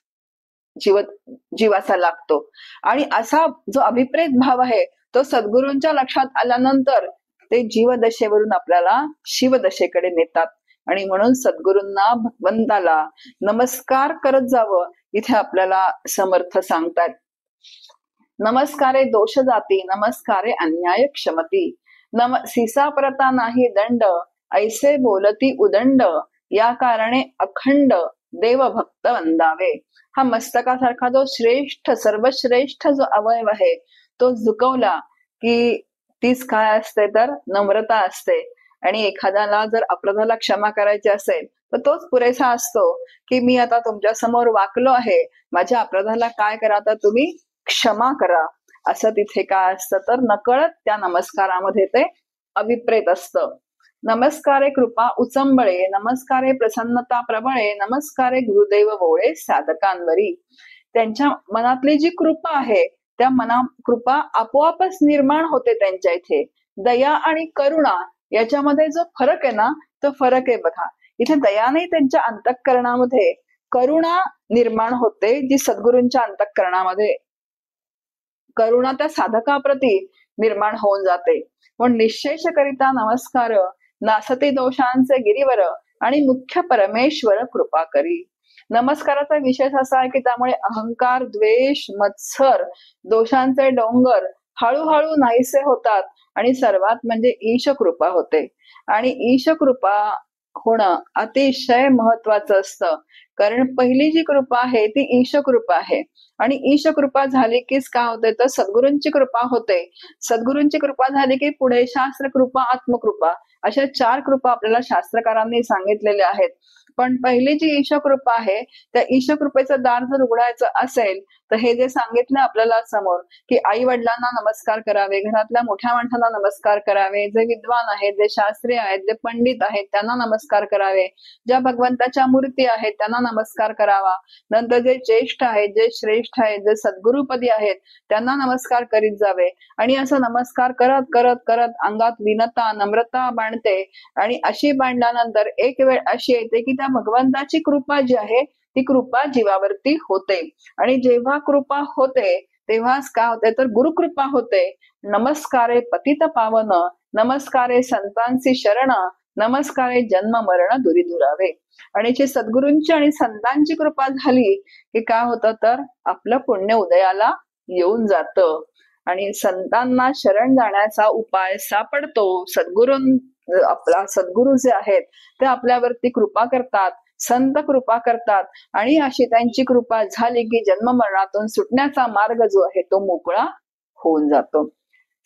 जीवाचा लागतो. आणि असा जो अभिप्रेत भाव आहे तो सद्गुरूंच्या लक्षात आल्यानंतर ते जीवदशेवरून आपल्याला शिवदशेकडे नेतात. आणि म्हणून सद्गुरूंना, भगवंताला नमस्कार करत जावं इथे आपल्याला समर्थ सांगतात. नमस्कारे दोष जाती, नमस्कारे अन्याय क्षमती, सीसापरता नाही दंड, ऐसे बोलती उदंड, या कारणे अखंड देव भक्त वंदावे. हा मस्तकासारखा जो श्रेष्ठ, सर्वश्रेष्ठ जो अवयव आहे तो झुकवला की तीच काय असते तर नम्रता असते. आणि एखाद्याला जर अपराधाला क्षमा करायची असेल तर तोच पुरेसा असतो की मी आता तुमच्या समोर वाकलो आहे, माझ्या अपराधाला काय करा तर तुम्ही क्षमा करा. असं तिथे काय असतं तर नकळत त्या नमस्कारामध्ये ते अभिप्रेत असतं. नमस्कारे कृपा उचंबळे, नमस्कारे प्रसन्नता प्रबळे, नमस्कारे गुरुदेव वोळे साधकांवरी. त्यांच्या मनातली जी कृपा आहे त्या कृपा आपोआपच निर्माण होते त्यांच्या इथे. दया आणि करुणा याच्यामध्ये जो फरक आहे ना तो फरक आहे बघा. इथे दयाने त्यांच्या अंतःकरणामध्ये करुणा निर्माण होते, जी सद्गुरूंच्या अंतःकरणामध्ये करुणा त्या साधकाप्रती निर्माण होऊन जाते. पण निश्चेष करिता नमस्कार, नासते दोषांचे गिरीवर, आणि मुख्य परमेश्वर कृपा करी. नमस्काराचा विशेष असा आहे की त्यामुळे अहंकार, द्वेष, मत्सर, दोषांचे डोंगर हळूहळू नाहीसे होतात. आणि सर्वात म्हणजे ईश कृपा होते. आणि ईश कृपा होणं अतिशय महत्वाचं असतं, कारण पहिली जी कृपा आहे ती ईश कृपा आहे. आणि ईश कृपा झाली कीच काय होते तर सद्गुरूंची कृपा होते. सद्गुरूंची कृपा झाली की पुढे शास्त्र कृपा, आत्मकृपा, अशा 4 कृपा आपल्याला शास्त्रकारांनी सांगितलेल्या आहेत. पण पहिली जी ईशकृपा आहे त्या ईशकृपेचं दार जर उघडायचं असेल तर हे जे सांगितलं आपल्याला समोर की आई वडिलांना नमस्कार करावे, घरातल्या मोठ्या माणसांना नमस्कार करावे, जे विद्वान आहेत, जे शास्त्री आहेत, जे पंडित आहेत त्यांना नमस्कार करावे, ज्या भगवंताच्या मूर्ती आहेत त्यांना नमस्कार करावा, नंतर जे ज्येष्ठ आहेत, जे श्रेष्ठ आहेत, जे सद्गुरुपदी आहेत त्यांना नमस्कार करीत जावे. आणि असं नमस्कार करत करत करत अंगात विनता, नम्रता बांधते. आणि अशी बांधल्यानंतर एक वेळ अशी येते की त्या भगवंताची कृपा जी आहे ती कृपा जीवावरती होते. आणि जेव्हा कृपा होते तेव्हाच काय होते तर गुरुकृपा होते. नमस्कारे पतित पावन, नमस्कारे संतांची शरण, नमस्कारे जन्म मरण दुरी दुरावे. आणि जे सद्गुरूंची आणि संतांची कृपा झाली की काय होतं तर आपलं पुण्य उदयाला येऊन जातं. आणि संतांना शरण जाण्याचा उपाय सापडतो. आपला सद्गुरू जे आहेत ते आपल्यावरती कृपा करतात, संत कृपा करतात. आणि अशी त्यांची कृपा झाली की जन्म मरणातून सुटण्याचा मार्ग जो आहे तो मोकळा होऊन जातो.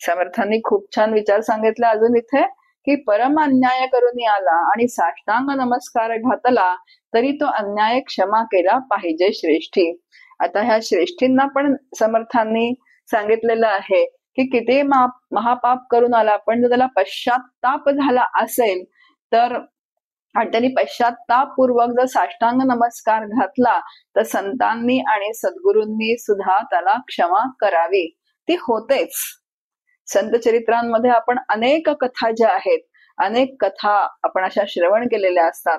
समर्थांनी खूप छान विचार सांगितले अजून इथे की परम अन्याय करून आला आणि साष्टांग नमस्कार घातला, तरी तो अन्याय क्षमा केला पाहिजे श्रेष्ठी. आता ह्या श्रेष्ठींना पण समर्थांनी सांगितलेलं आहे की किती महापाप करून आला पण जर त्याला पश्चाताप झाला असेल तर आणि त्यांनी पश्चातापपूर्वक जर साष्टांग नमस्कार घातला तर संतांनी आणि सद्गुरूंनी सुद्धा त्याला क्षमा करावी. ती होतेच. संत चरित्रांमध्ये आपण अनेक कथा ज्या आहेत, अनेक कथा आपण अशा श्रवण केलेल्या असतात.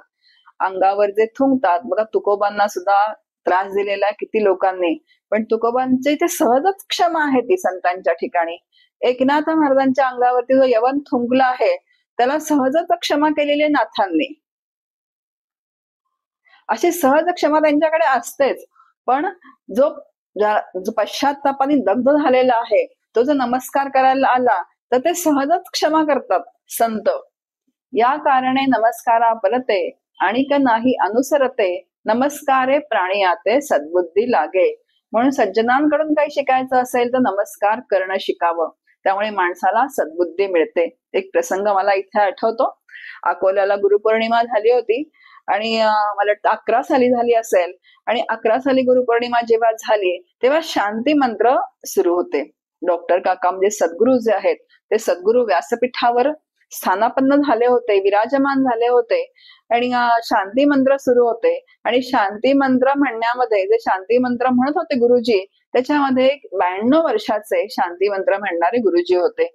अंगावर जे थुंकतात बघा, तुकोबांना सुद्धा त्रास दिलेला किती लोकांनी, पण तुकोबांची इथे सहजच क्षमा आहे ती संतांच्या ठिकाणी. एकनाथ महाराजांच्या अंगावरती जो यवन थुंकला आहे त्याला सहजच क्षमा केलेली नाथांनी. अशी सहज क्षमा त्यांच्याकडे असतेच. पण जो पश्चातापाने दग्ध झालेला आहे तो जर नमस्कार करायला आला तर ते सहजच क्षमा करतात संत. या कारणे नमस्कारा परते आणि का नाही अनुसरते, नमस्कारे प्राणियाते सद्बुद्धी लागे. म्हणून सज्जनांकडून काही शिकायचं असेल तर नमस्कार करणं शिकावं, त्यामुळे माणसाला सद्बुद्धी मिळते. एक प्रसंग मला इथे आठवतो. अकोल्याला गुरुपौर्णिमा झाली होती आणि मला वाटतं 11 साली झाली असेल. आणि 11 साली गुरुपौर्णिमा जेव्हा झाली तेव्हा शांती मंत्र सुरू होते. डॉक्टर काका म्हणजे सद्गुरू जे आहेत ते सद्गुरू व्यासपीठावर स्थानापन्न झाले होते, विराजमान झाले होते आणि शांती मंत्र सुरू होते. आणि शांती मंत्र म्हणण्यामध्ये जे शांती मंत्र म्हणत होते गुरुजी, त्याच्यामध्ये 92 वर्षाचे शांती मंत्र म्हणणारे गुरुजी होते.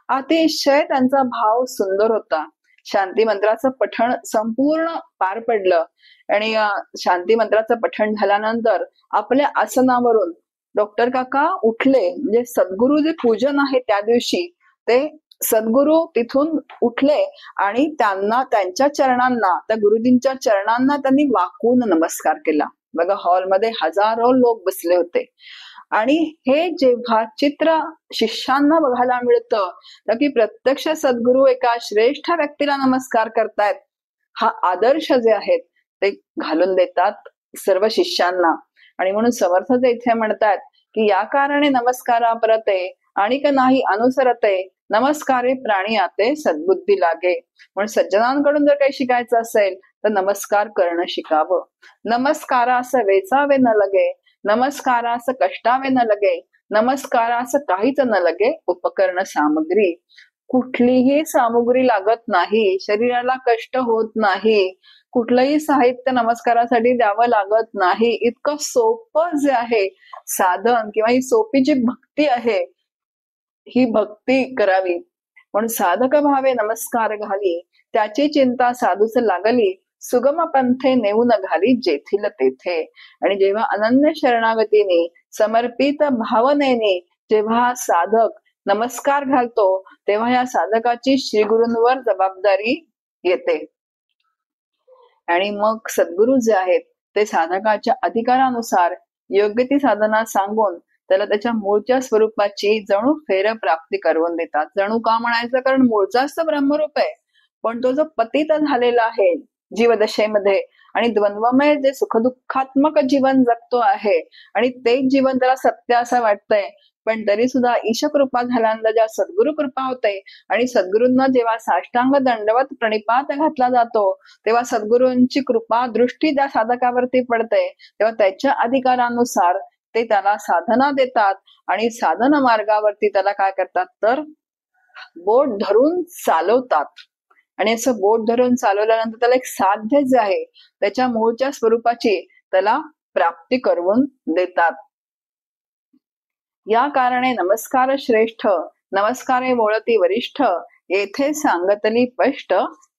अतिशय त्यांचा भाव सुंदर होता. शांती मंत्राचं पठण संपूर्ण पार पडलं आणि शांती मंत्राचं पठण झाल्यानंतर आपल्या आसनावरून डॉक्टर काका उठले. म्हणजे सद्गुरू जे पूजन आहे त्या दिवशी ते सद्गुरू तिथून उठले आणि त्यांना त्यांच्या चरणांना, त्या गुरुजींच्या चरणांना त्यांनी वाकून नमस्कार केला. बघा, हॉलमध्ये हजारो लोक बसले होते आणि हे जेव्हा चित्र शिष्यांना बघायला मिळतं की प्रत्यक्ष सद्गुरू एका श्रेष्ठ व्यक्तीला नमस्कार करतायत, हा आदर्श जे आहेत ते घालून देतात सर्व शिष्यांना. आणि म्हणून समर्थ इथे म्हणतात की या कारणे नमस्कारा परते आणि का नाही अनुसरते, नमस्कारे प्राणी आते सद्बुद्धी लागे. म्हणून सज्जनांकडून जर काही शिकायचं असेल तर नमस्कार करणं शिकावं. नमस्कारास वेचावे न लगे, नमस्कारास कष्टावे न लगे, नमस्कारास काहीच न लगे उपकरण सामग्री. कुठलीही सामुग्री लागत नाही, शरीराला कष्ट होत नाही, कुठलंही साहित्य नमस्कारासाठी द्यावं लागत नाही. इतकं सोपं जे आहे साधन किंवा ही सोपी जी भक्ती आहे ही भक्ती करावी. म्हणून साधक भावे नमस्कार घाली, त्याची चिंता साधूच लागली, सुगम पंथे नेऊन घाली जेथील तेथे. आणि जेव्हा अनन्य शरणागतीने समर्पित भावनेने जेव्हा साधक नमस्कार घालतो तेव्हा या साधकाची श्री गुरूंवर जबाबदारी येते. आणि मग सद्गुरू जे आहेत ते साधकाच्या अधिकारानुसार योग्य ती साधना सांगून त्याला त्याच्या मूळच्या स्वरूपाची जणू फेर प्राप्ती करून देतात. जणू का म्हणायचं, कारण मूळचाच तर ब्रह्मरूप आहे, पण तो जो पतित झालेला आहे जीवदशेमध्ये आणि द्वंद्वमय जे सुखदुःखात्मक जीवन जगतो आहे आणि तेच जीवन त्याला सत्य असं वाटतंय, पण तरी सुद्धा ईशकृपा झाल्यानंतर जेव्हा सद्गुरु कृपा होते आणि सद्गुरूंना जेव्हा साष्टांग दंडवत प्रणिपात घातला जातो तेव्हा सद्गुरूंची कृपा दृष्टी त्या साधकावरती पडते, तेव्हा त्याच्या अधिकारानुसार ते त्याला साधना देतात आणि साधना मार्गावरती त्याला काय करतात तर बोट धरून चालवतात. आणि असं बोट धरून चालवल्यानंतर त्याला एक साध्य जे आहे त्याच्या मूळच्या स्वरूपाची त्याला प्राप्ती करून देतात. या कारणे नमस्कार श्रेष्ठ, नमस्कारे बोळती वरिष्ठ, येथे सांगतली स्पष्ट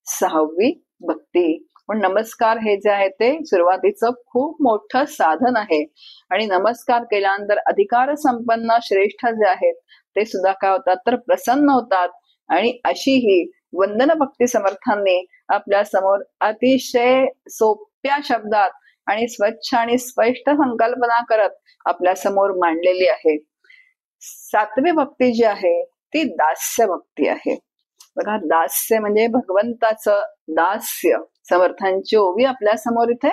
6वी भक्ती. पण नमस्कार हे जे आहे ते सुरुवातीचं खूप मोठं साधन आहे आणि नमस्कार केल्यानंतर अधिकार संपन्न श्रेष्ठ जे आहेत ते सुद्धा काय होतात तर प्रसन्न होतात. आणि अशी ही वंदन भक्ती समर्थांनी आपल्या समोर अतिशय सोप्या शब्दात आणि स्वच्छ आणि स्पष्ट संकल्पना करत आपल्या समोर मांडलेली आहे. 7वी भक्ती जी आहे ती दास्य भक्ती आहे. बघा, दास्य म्हणजे भगवंताचं दास्य. समर्थांची ओवी आपल्या समोर इथे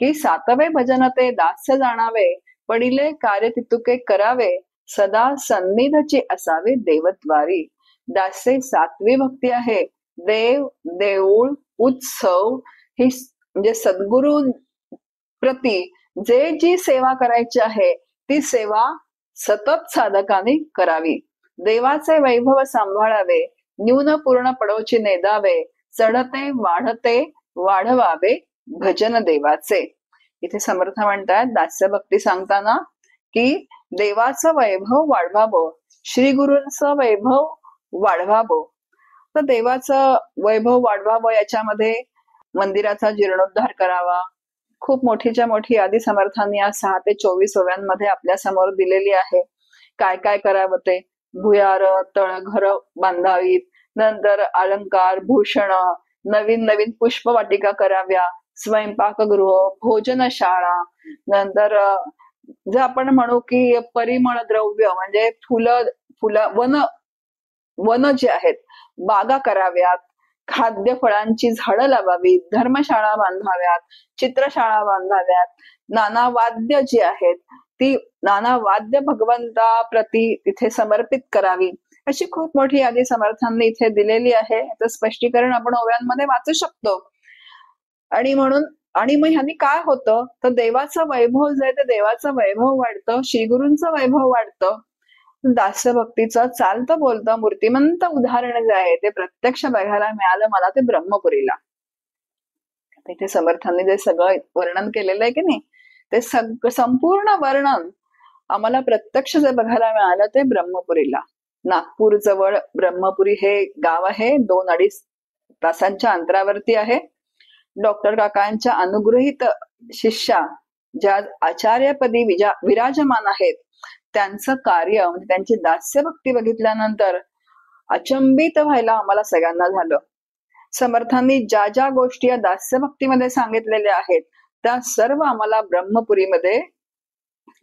की 7वे भजन ते दास्य जाणावे, पडिले कार्य तितुके करावे, सदा सन्निधची असावे देवद्वारी. दास्य 7वी भक्ती आहे. देव, देऊळ, उत्सव ही म्हणजे सद्गुरू प्रती जे जी सेवा करायची आहे ती सेवा सतत साधकाने करावी. देवाचे वैभव सांभाळावे, न्यून पूर्ण पडोची नेदावे, चढते वाढते वाढवावे भजन देवाचे. इथे समर्थ म्हणतात दास्य भक्ती सांगताना की देवाचं वैभव वाढवावं, श्री गुरूंचं वैभव वाढवावं. तर देवाचं वैभव वाढवावं याच्यामध्ये मंदिराचा जीर्णोद्धार करावा. खूप मोठीच्या मोठी यादी समर्थांनी या 6 ते 24 ओव्यांमध्ये आपल्या समोर दिलेली आहे. काय काय करावं ते, भुयार तळघर बांधावीत, नंतर अलंकार भूषण, नवीन नवीन पुष्पवाटिका कराव्या, स्वयंपाकगृह, भोजनशाळा, नंतर जे आपण म्हणू की परिमळ द्रव्य म्हणजे वन जे आहेत बागा कराव्यात, खाद्य फळांची झाडं लावावीत, धर्मशाळा बांधाव्यात, चित्रशाळा बांधाव्यात, नाना वाद्य जी आहेत ती नाना वाद्य भगवंता प्रती तिथे समर्पित करावी. अशी खूप मोठी यादी समर्थांनी इथे दिलेली आहे. याचं स्पष्टीकरण आपण ओव्यांमध्ये वाचू शकतो. आणि म्हणून आणि मग ह्यानी काय होतं, तर देवाचं वैभव जे आहे ते देवाचं वैभव वाढतं, श्रीगुरूंचं वैभव वाढतं. दास्य भक्तीचं चालतं बोलतं मूर्तिमंत उदाहरण जे आहे ते प्रत्यक्ष बघायला मिळालं मला ते ब्रह्मपुरीला. तिथे समर्थांनी जे सगळं वर्णन केलेलं आहे की नाही, ते संपूर्ण वर्णन आम्हाला प्रत्यक्ष जे बघायला मिळालं ते ब्रह्मपुरीला. नागपूर जवळ ब्रह्मपुरी हे गाव आहे, 2-2.5 तासांच्या अंतरावरती आहे. डॉक्टर काकांच्या अनुग्रहित शिष्या ज्या आचार्यपदी विराजमान आहेत, त्यांचं कार्य म्हणजे त्यांची दास्य भक्ती बघितल्यानंतर अचंबित व्हायला आम्हाला सगळ्यांना झालं. समर्थांनी ज्या ज्या गोष्टी या दास्य भक्तीमध्ये सांगितलेल्या आहेत त्या सर्व आम्हाला ब्रह्मपुरीमध्ये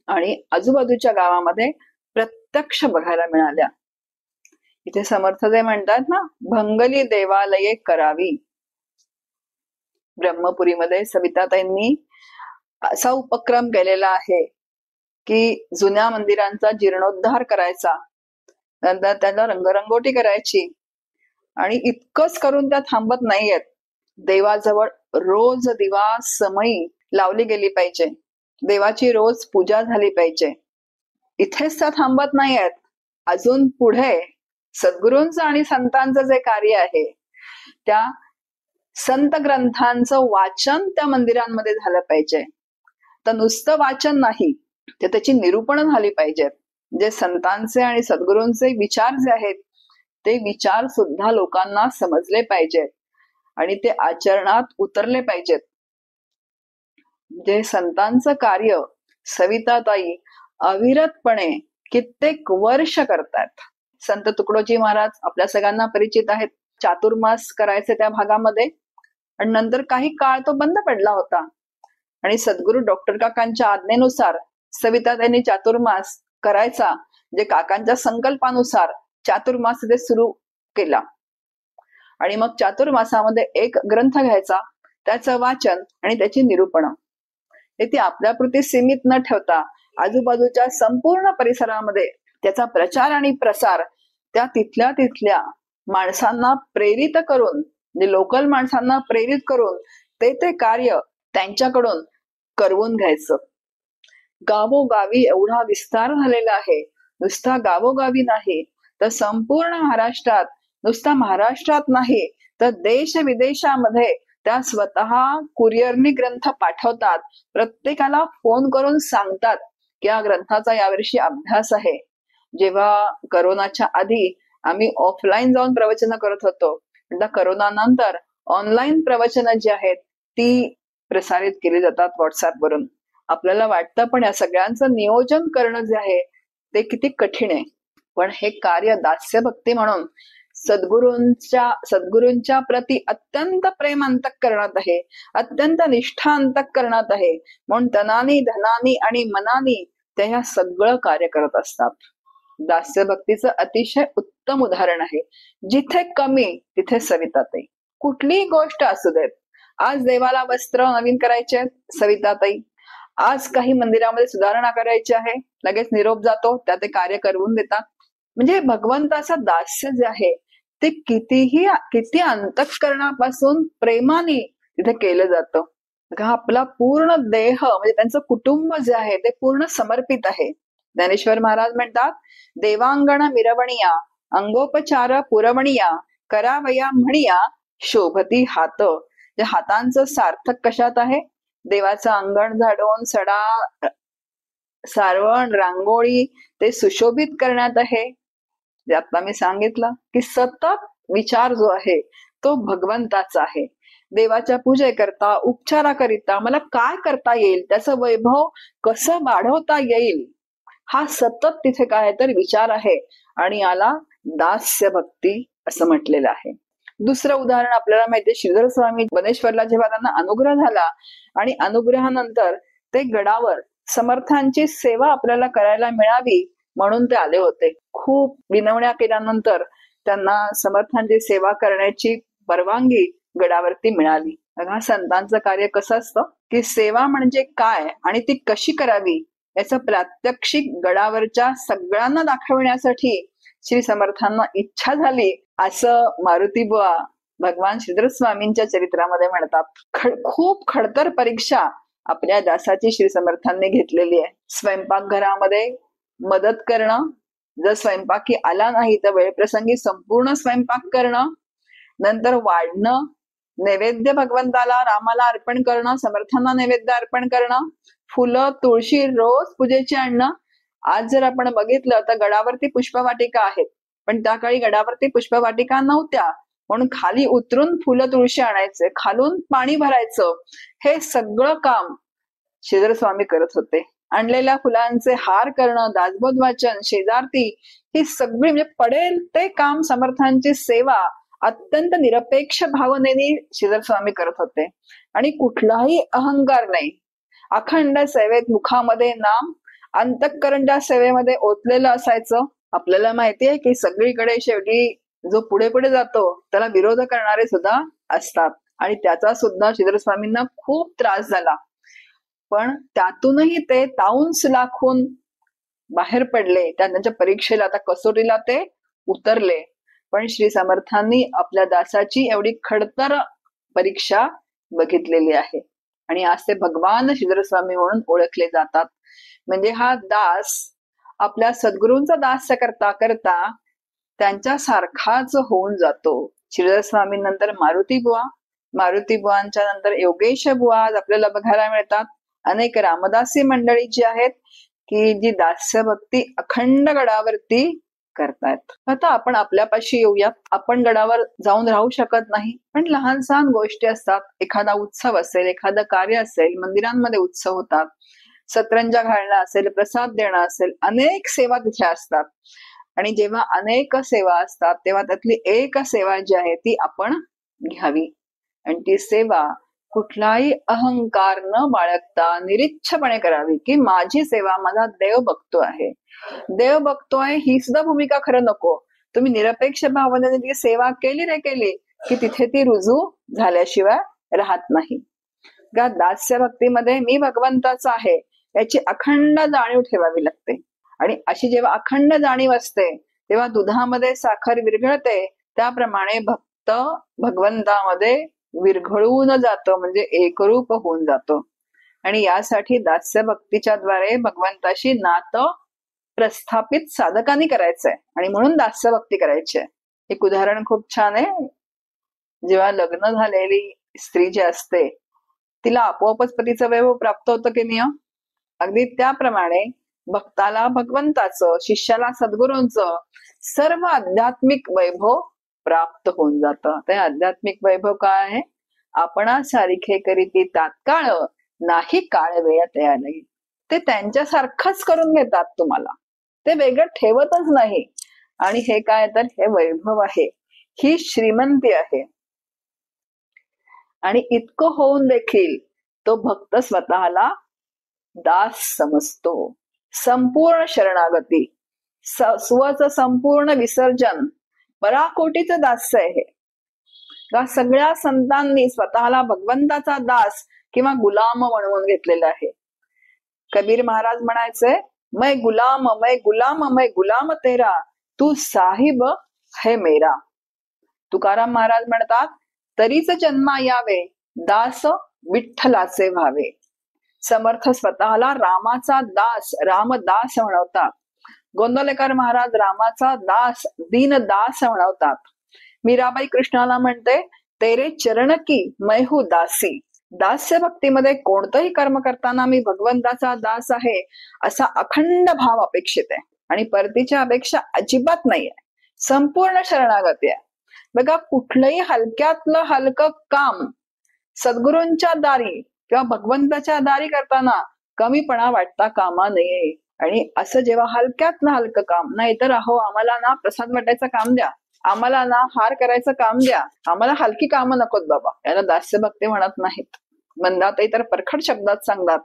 आणि आजूबाजूच्या गावामध्ये प्रत्यक्ष बघायला मिळाल्या. इथे समर्थ जे म्हणतात ना, भंगली देवालये करावी. ब्रह्मपुरीमध्ये सविताताईंनी असा उपक्रम केलेला आहे की जुन्या मंदिरांचा जीर्णोद्धार करायचा, नंतर त्याला रंगरंगोटी करायची. आणि इतकंच करून त्या थांबत नाहीयेत, देवाजवळ रोज दिवा समयी लावली गेली पाहिजे, देवाची रोज पूजा झाली पाहिजे. इथेच त्या थांबत नाहीयेत, अजून पुढे सद्गुरूंचं आणि संतांचं जे कार्य आहे त्या संत ग्रंथांचं वाचन त्या मंदिरांमध्ये झालं पाहिजे. तर नुसतं वाचन नाही, तर त्याची निरूपण झाली पाहिजेत. जे संतांचे आणि सद्गुरूंचे विचार जे आहेत ते विचार सुद्धा लोकांना समजले पाहिजेत आणि ते आचरणात उतरले पाहिजेत. जे संतांचं कार्य सविताताई अविरतपणे कित्येक वर्ष करतात. संत तुकडोजी महाराज आपल्या सगळ्यांना परिचित आहेत, चातुर्मास करायचे त्या भागामध्ये, आणि नंतर काही काळ तो बंद पडला होता. आणि सद्गुरू डॉक्टर काकांच्या आज्ञेनुसार सविताताईंनी चातुर्मास करायचा, जे काकांच्या संकल्पानुसार चातुर्मास ते सुरू केला. आणि मग चातुर्मासामध्ये एक ग्रंथ घ्यायचा, त्याचं वाचन आणि त्याची निरूपण. ते आपल्यापुरती सीमित न ठेवता आजूबाजूच्या संपूर्ण परिसरामध्ये त्याचा प्रचार आणि प्रसार त्या तिथल्या माणसांना प्रेरित करून, म्हणजे लोकल माणसांना प्रेरित करून ते कार्य त्यांच्याकडून करवून घ्यायचं. गावोगावी एवढा विस्तार झालेला आहे. नुसता गावोगावी नाही तर संपूर्ण महाराष्ट्रात, नुसता महाराष्ट्रात नाही तर देश विदेशामध्ये त्या स्वतः कुरिअरनी ग्रंथ पाठवतात. प्रत्येकाला फोन करून सांगतात की या ग्रंथाचा यावर्षी अभ्यास आहे. जेव्हा करोनाच्या आधी आम्ही ऑफलाईन जाऊन प्रवचन करत होतो, आता करोना नंतर ऑनलाईन प्रवचन जी आहेत ती प्रसारित केली जातात व्हॉट्सअप वरून. आपल्याला वाटतं पण या सगळ्यांचं नियोजन करणं जे आहे ते किती कठीण आहे. पण हे कार्य दास्य भक्ती म्हणून सद्गुरूंच्या प्रती अत्यंत प्रेम अंतःकरणात आहे, अत्यंत निष्ठा अंतःकरणात आहे, म्हणून तनानी धनानी आणि मनानी ते ह्या सगळं कार्य करत असतात. दास्य भक्तीचं अतिशय उत्तम उदाहरण आहे. जिथे कमी तिथे सविताताई. कुठलीही गोष्ट असू देत, आज देवाला वस्त्र नवीन करायचे सविताताई, आज काही मंदिरामध्ये सुधारणा करायची आहे, लगेच निरोप जातो, त्या ते कार्य करवून देतात. म्हणजे भगवंताचं दास्य जे आहे ते किती अंतःकरणापासून प्रेमाने तिथे केलं जातं. आपला पूर्ण देह म्हणजे त्यांचं कुटुंब जे आहे ते पूर्ण समर्पित आहे. ज्ञानेश्वर महाराज म्हणतात, देवांगण मिरवणिया अंगोपचार पुरवणिया करावया म्हणिया शोभती हात. हातांचं सार्थक कशात आहे? देवाचं अंगण झाडून सडा सारवण रांगोळी ते सुशोभित करण्यात आहे. आता मी सांगितलं की सतत विचार जो आहे तो भगवंताचा आहे. देवाच्या पूजेकरता उपचाराकरिता मला काय करता येईल, त्याचं वैभव कसं वाढवता येईल, हा सतत तिथे काय तर विचार आहे. आणि याला दास्य भक्ती असं म्हटलेलं आहे. दुसरं उदाहरण आपल्याला माहितीये, श्रीधर स्वामी बनेश्वरला जेव्हा त्यांना अनुग्रह झाला आणि अनुग्रहानंतर ते गडावर समर्थांची सेवा आपल्याला करायला मिळावी म्हणून ते आले होते. खूप विनवण्या केल्यानंतर त्यांना समर्थांची सेवा करण्याची परवानगी गडावरती मिळाली. बघा संतांचं कार्य कसं असतं की सेवा म्हणजे काय आणि ती कशी करावी याचं प्रात्यक्षिक गडावरच्या सगळ्यांना दाखवण्यासाठी श्री समर्थांना इच्छा झाली, असं मारुती बुवा भगवान श्रीधर स्वामींच्या चरित्रामध्ये म्हणतात, खूप खडतर परीक्षा आपल्या दासाची श्री समर्थांनी घेतलेली आहे. स्वयंपाकघरामध्ये मदत करणं, जर स्वयंपाकी आला नाही तर वेळप्रसंगी संपूर्ण स्वयंपाक करणं, नंतर वाढणं, नैवेद्य भगवंताला रामाला अर्पण करणं, समर्थांना नैवेद्य अर्पण करणं, फुलं तुळशी रोज पूजेची आणणं. आज जर आपण बघितलं तर गडावरती पुष्पवाटिका आहेत, पण त्या काळी गडावरती पुष्पवाटिका नव्हत्या, म्हणून खाली उतरून फुलं तुळशी आणायचे, खालून पाणी भरायचं, हे सगळं काम श्रीधर स्वामी करत होते. आणलेल्या फुलांचे हार करणं, दासबोध वाचन, शेजारती, ही सगळी म्हणजे पडेल ते काम, समर्थांची सेवा अत्यंत निरपेक्ष भावनेने श्रीधर स्वामी करत होते. आणि कुठलाही अहंकार नाही. अखंड सेवेत मुखामध्ये नाम, अंतःकरणच्या सेवेमध्ये ओतलेलं असायचं. आपल्याला माहितीये की सगळीकडे शेवटी जो पुढे पुढे जातो त्याला विरोध करणारे सुद्धा असतात, आणि त्याचा सुद्धा श्रीधर स्वामींना खूप त्रास झाला. पण त्यातूनही ते तावून सुलाखून बाहेर पडले. त्यांच्या परीक्षेला, आता कसोटीला ते उतरले. पण श्री समर्थांनी आपल्या दासाची एवढी खडतर परीक्षा बघितलेली आहे, आणि आज ते भगवान श्रीधर स्वामी म्हणून ओळखले जातात. म्हणजे हा दास आपल्या सद्गुरूंचा दास करता करता त्यांच्या सारखाच होऊन जातो. श्रीधर स्वामी नंतर मारुती बुवा, मारुती बुवांच्या नंतर योगेश बुवा आज आपल्याला बघायला मिळतात. अनेक रामदासी मंडळी जी आहेत की जी दास्य भक्ती अखंड गडावरती करतायत. आता आपण आपल्यापाशी येऊयात. आपण गडावर जाऊन राहू शकत नाही, पण लहान सहान गोष्टी असतात. एखादा उत्सव असेल, एखादं कार्य असेल, मंदिरांमध्ये उत्सव होतात, सतरंजा घालणं असेल, प्रसाद देणं असेल, अनेक सेवा तिथे असतात. आणि जेव्हा अनेक सेवा असतात तेव्हा त्यातली एक सेवा जी आहे ती आपण घ्यावी, आणि ती सेवा कुठलाही अहंकार न बाळगता निरीच्छपणे करावी, की माझी सेवा माझा देव बघतो आहे, देव बघतोय ही सुद्धा भूमिका खरं नको. तुम्ही निरपेक्ष भावनेने ती सेवा केली रे केली की तिथे ती रुजू झाल्याशिवाय राहत नाही. दास्य भक्तीमध्ये मी भगवंताचा आहे याची अखंड जाणीव ठेवावी लागते. आणि अशी जेव्हा अखंड जाणीव असते तेव्हा दुधामध्ये साखर विरघळते, त्याप्रमाणे भक्त भगवंतामध्ये विरघळून जातो, म्हणजे एकरूप होऊन जातो. आणि यासाठी दास्य भक्तीच्या द्वारे भगवंताशी नातं प्रस्थापित साधकांनी करायचंय, आणि म्हणून दास्य भक्ती करायची आहे. एक उदाहरण खूप छान आहे. जेव्हा लग्न झालेली स्त्री जी असते तिला आपोआपच पतीचं वैभव प्राप्त होतं की नाही, अगदी त्याप्रमाणे भक्ताला भगवंताचं, शिष्याला सद्गुरूंचं सर्व आध्यात्मिक वैभव प्राप्त होऊन जातं. ते आध्यात्मिक वैभव काय आहे? आपणा सारिखे करीती तात्काळ, नाही काळ वेळ तयार नाही. ते त्यांच्यासारखंच करून घेतात तुम्हाला, ते वेगळं ठेवतच नाही. आणि हे काय तर हे वैभव आहे, ही श्रीमंती आहे. आणि इतकं होऊन देखील तो भक्त स्वतःला दास समजतो. संपूर्ण शरणागती, स्वचं संपूर्ण विसर्जन, पराकोटीचं दास्य आहे. सगळ्या संतांनी स्वतःला भगवंताचा दास किंवा गुलाम म्हणून घेतलेला आहे. कबीर महाराज म्हणायचे, मै गुलाम मै गुलाम मै गुलाम तेरा, तू साहिब है मेरा. तुकाराम महाराज म्हणतात, तरीच जन्मा यावे दास विठ्ठलाचे व्हावे. समर्थ स्वतःला रामाचा दास, रामदास म्हणवतात. गोंदवलेकर महाराज रामाचा दास, दीनदास म्हणवतात. मीराबाई कृष्णाला म्हणते, तेरे चरण की मै हूं दासी. दास्य भक्तीमध्ये कोणतंही कर्म करताना मी भगवंताचा दास आहे असा अखंड भाव अपेक्षित आहे, आणि परतीच्या अपेक्षा अजिबात नाहीये. संपूर्ण शरणागती आहे. बघा, कुठलंही हलक्यातलं हलकं काम सद्गुरूंच्या दारी किंवा भगवंताच्या दारी करताना कमीपणा वाटता कामा नये. आणि असं जेव्हा हलक्यातलं हलकं काम, नाहीतर अहो आम्हाला ना प्रसाद वाटायचं काम द्या, आम्हाला ना हार करायचं काम द्या, आम्हाला हलकी कामं नकोत बाबा, याला दास्य भक्ती म्हणत नाहीत. मंदाताई तर परखड शब्दात सांगतात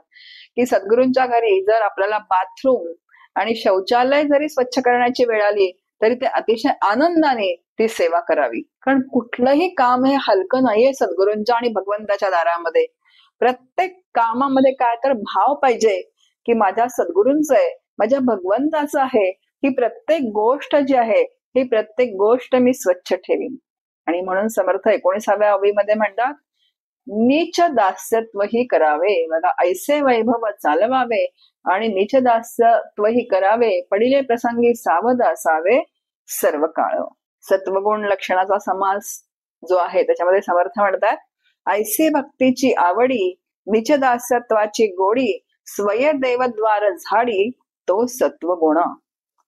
की सद्गुरूंच्या घरी जर आपल्याला बाथरूम आणि शौचालय जरी स्वच्छ करण्याची वेळ आली तरी ते अतिशय आनंदाने ती सेवा करावी. कारण कुठलंही काम हे हलकं नाहीये सद्गुरूंच्या आणि भगवंताच्या दारामध्ये. प्रत्येक कामामध्ये काय तर भाव पाहिजे की माझ्या सद्गुरूंचं आहे, माझ्या भगवंताचं आहे. ही प्रत्येक गोष्ट जी आहे, ही प्रत्येक गोष्ट मी स्वच्छ ठेवीन. आणि म्हणून समर्थ 19व्या ओवीमध्ये म्हणतात, नीच दास्यत्वही करावे. बघा, ऐसे वैभव चालवावे आणि नीच दास्यत्वही करावे, पडिले प्रसंगी सावध असावे सर्व काळ. सत्वगुण लक्षणाचा समास जो आहे त्याच्यामध्ये समर्थ म्हणतात, ऐसे भक्तीची आवडी, नीच दास्यत्वाची गोडी, स्वय देवद्वार झाडी तो सत्वगुण.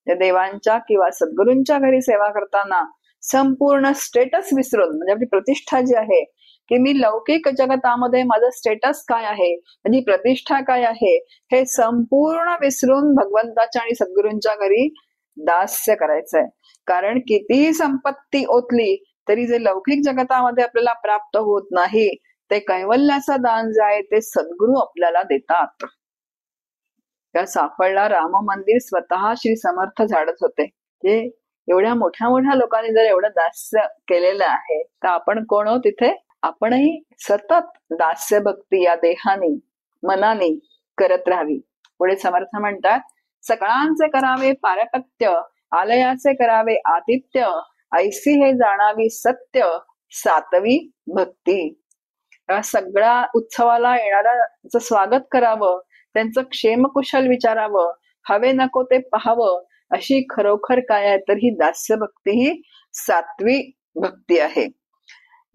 देवांच्या किंवा सद्गुरूंच्या घरी सेवा करताना संपूर्ण स्टेटस विसरून, म्हणजे आपली प्रतिष्ठा जी आहे की मी लौकिक जगतामध्ये माझं स्टेटस काय आहे, माझी प्रतिष्ठा काय आहे, हे संपूर्ण विसरून भगवंताच्या आणि सद्गुरूंच्या घरी दास्य करायचंय. कारण कितीही संपत्ती ओतली तरी जे लौकिक जगतामध्ये आपल्याला प्राप्त होत नाही ते कैवल्याचं दान जे आहे ते सद्गुरू आपल्याला देतात. त्या सापडला राम मंदिर स्वतः श्री समर्थ झाडत होते. जे एवढ्या मोठ्या मोठ्या लोकांनी जर एवढं दास्य केलेलं आहे तर आपण कोण आहोत तिथे? आपणही सतत दास्य भक्ती या देहाने मनाने करत राहावी. पुढे समर्थ म्हणतात, सकळांचे करावे पारपत्य, आलयाचे करावे आतिथ्य, ऐसी हे जाणावी सत्य, सातवी भक्ती. सगळ्या उत्सवाला येणाऱ्याचं स्वागत करावं, त्यांचं क्षेमकुशल विचारावं, हवे नको ते पाहावं, अशी खरोखर काय आहे तर ही दास्य भक्ती ही सातवी भक्ती आहे.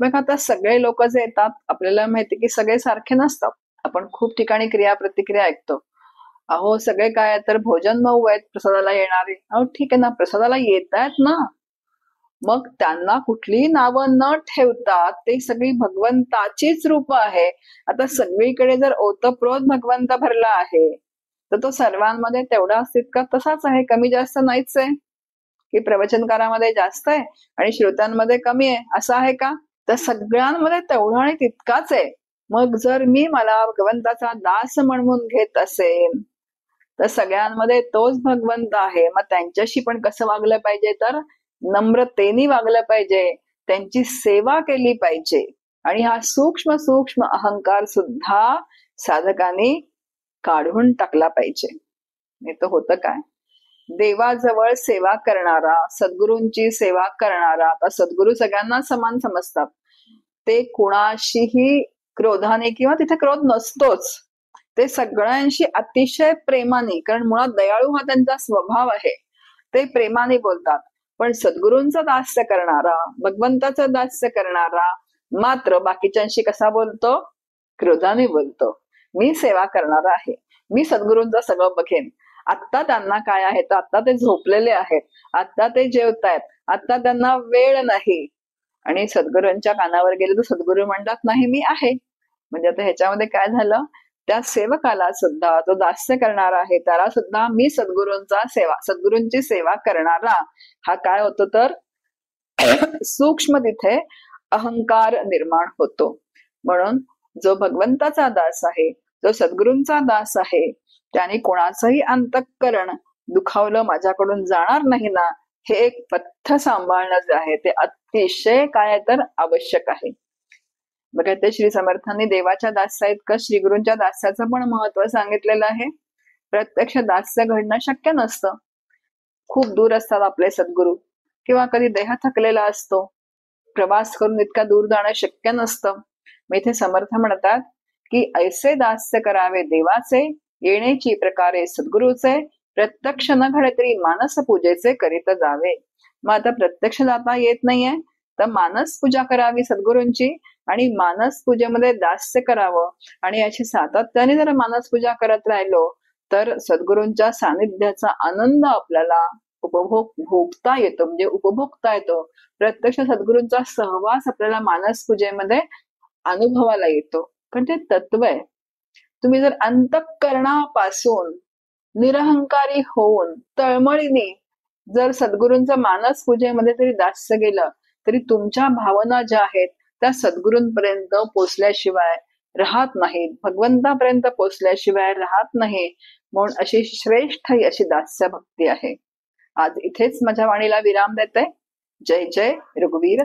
मग आता सगळे लोक जे येतात आपल्याला माहिती की सगळे सारखे नसतात. आपण खूप ठिकाणी क्रिया प्रतिक्रिया ऐकतो, अहो सगळे काय तर भोजन मऊ आहेत प्रसादाला येणारे. अहो ठीक आहे ना, प्रसादाला येत आहेत ना, मग त्यांना कुठलीही नावं न ठेवता ते सगळी भगवंताचीच रूप आहे. आता सगळीकडे जर ओतप्रोत भगवंत भरला आहे तर तो सर्वांमध्ये तेवढा तितका तसाच आहे, कमी जास्त नाहीच आहे. की प्रवचनकारामध्ये जास्त आहे आणि श्रोत्यांमध्ये कमी आहे असं आहे का? तर सगळ्यांमध्ये तेवढा आणि तितकाच आहे. मग जर मी मला भगवंताचा दास म्हणून घेत असेल तर सगळ्यांमध्ये तोच भगवंत आहे. मग त्यांच्याशी पण कसं वागलं पाहिजे तर नम्रतेने वागलं पाहिजे, त्यांची सेवा केली पाहिजे. आणि हा सूक्ष्म सूक्ष्म अहंकार सुद्धा साधकाने काढून टाकला पाहिजे. नाही तर होतं काय, देवाजवळ सेवा करणारा, सद्गुरूंची सेवा करणारा, आता सद्गुरू सगळ्यांना समान समजतात, ते कुणाशीही क्रोधाने, किंवा तिथे क्रोध नसतोच, ते सगळ्यांशी अतिशय प्रेमाने, कारण मुळात दयाळू हा त्यांचा स्वभाव आहे, ते प्रेमाने बोलतात. पण सद्गुरूंचं दास्य करणारा, भगवंताचं दास्य करणारा मात्र बाकीच्यांशी कसा बोलतो? क्रोधाने बोलतो. मी सेवा करणारा आहे, मी सद्गुरूंचं सगळं बघेन. आत्ता त्यांना काय आहे तर आत्ता ते झोपलेले आहेत, आत्ता ते जेवतायत, आत्ता त्यांना वेळ नाही. आणि सद्गुरूंच्या कानावर गेले तर सद्गुरू म्हणतात नाही मी आहे. म्हणजे आता ह्याच्यामध्ये काय झालं, त्या सेवकाला सुद्धा, जो दास्य करणारा आहे त्याला सुद्धा मी सद्गुरूंची सेवा करणारा हा काय होतो तर सूक्ष्म तिथे अहंकार निर्माण होतो. म्हणून जो भगवंताचा दास आहे, जो सद्गुरूंचा दास आहे, त्याने कोणाचंही अंतःकरण दुखावलं माझ्याकडून जाणार नाही ना, हे एक पथ्य सांभाळणं जे आहे ते अतिशय काय तर आवश्यक आहे. बघा, ते श्री समर्थांनी देवाच्या दास्या इतकं श्री गुरूंच्या दास्याचं पण महत्व सांगितलेलं आहे. प्रत्यक्ष दास्य घडणं शक्य नसतं, खूप दूर असतात आपले सद्गुरू, किंवा कधी देह थकलेला असतो, प्रवास करून इतका दूर जाणं शक्य नसतं. मग इथे समर्थ म्हणतात की ऐसे दास्य करावे देवाचे, येण्याची प्रकारे सद्गुरूचे, प्रत्यक्ष न घडे तरी मानस पूजेचे करीत जावे. मग आता प्रत्यक्ष जाता येत नाहीये तर मानस पूजा करावी सद्गुरूंची, आणि मानस पूजेमध्ये दास्य करावं. आणि याची सातत्याने जर मानस पूजा करत राहिलो तर सद्गुरूंच्या सानिध्याचा आनंद आपल्याला भोगता येतो, म्हणजे उपभोगता येतो. प्रत्यक्ष सद्गुरूंचा सहवास आपल्याला मानस पूजेमध्ये अनुभवाला येतो. पण ते तत्व आहे. तुम्ही जर अंतःकरणापासून निरहंकारी होऊन तळमळीने जर सद्गुरूंचं मानस पूजेमध्ये तरी दास्य गेलं तरी तुमच्या भावना ज्या आहेत त्या सद्गुरूंपर्यंत पोचल्याशिवाय राहत नाहीत, भगवंतापर्यंत पोचल्याशिवाय राहत नाही. म्हणून अशी श्रेष्ठ अशी दास्य भक्ती आहे. आज इथेच माझ्या वाणीला विराम देते. जय जय रघुवीर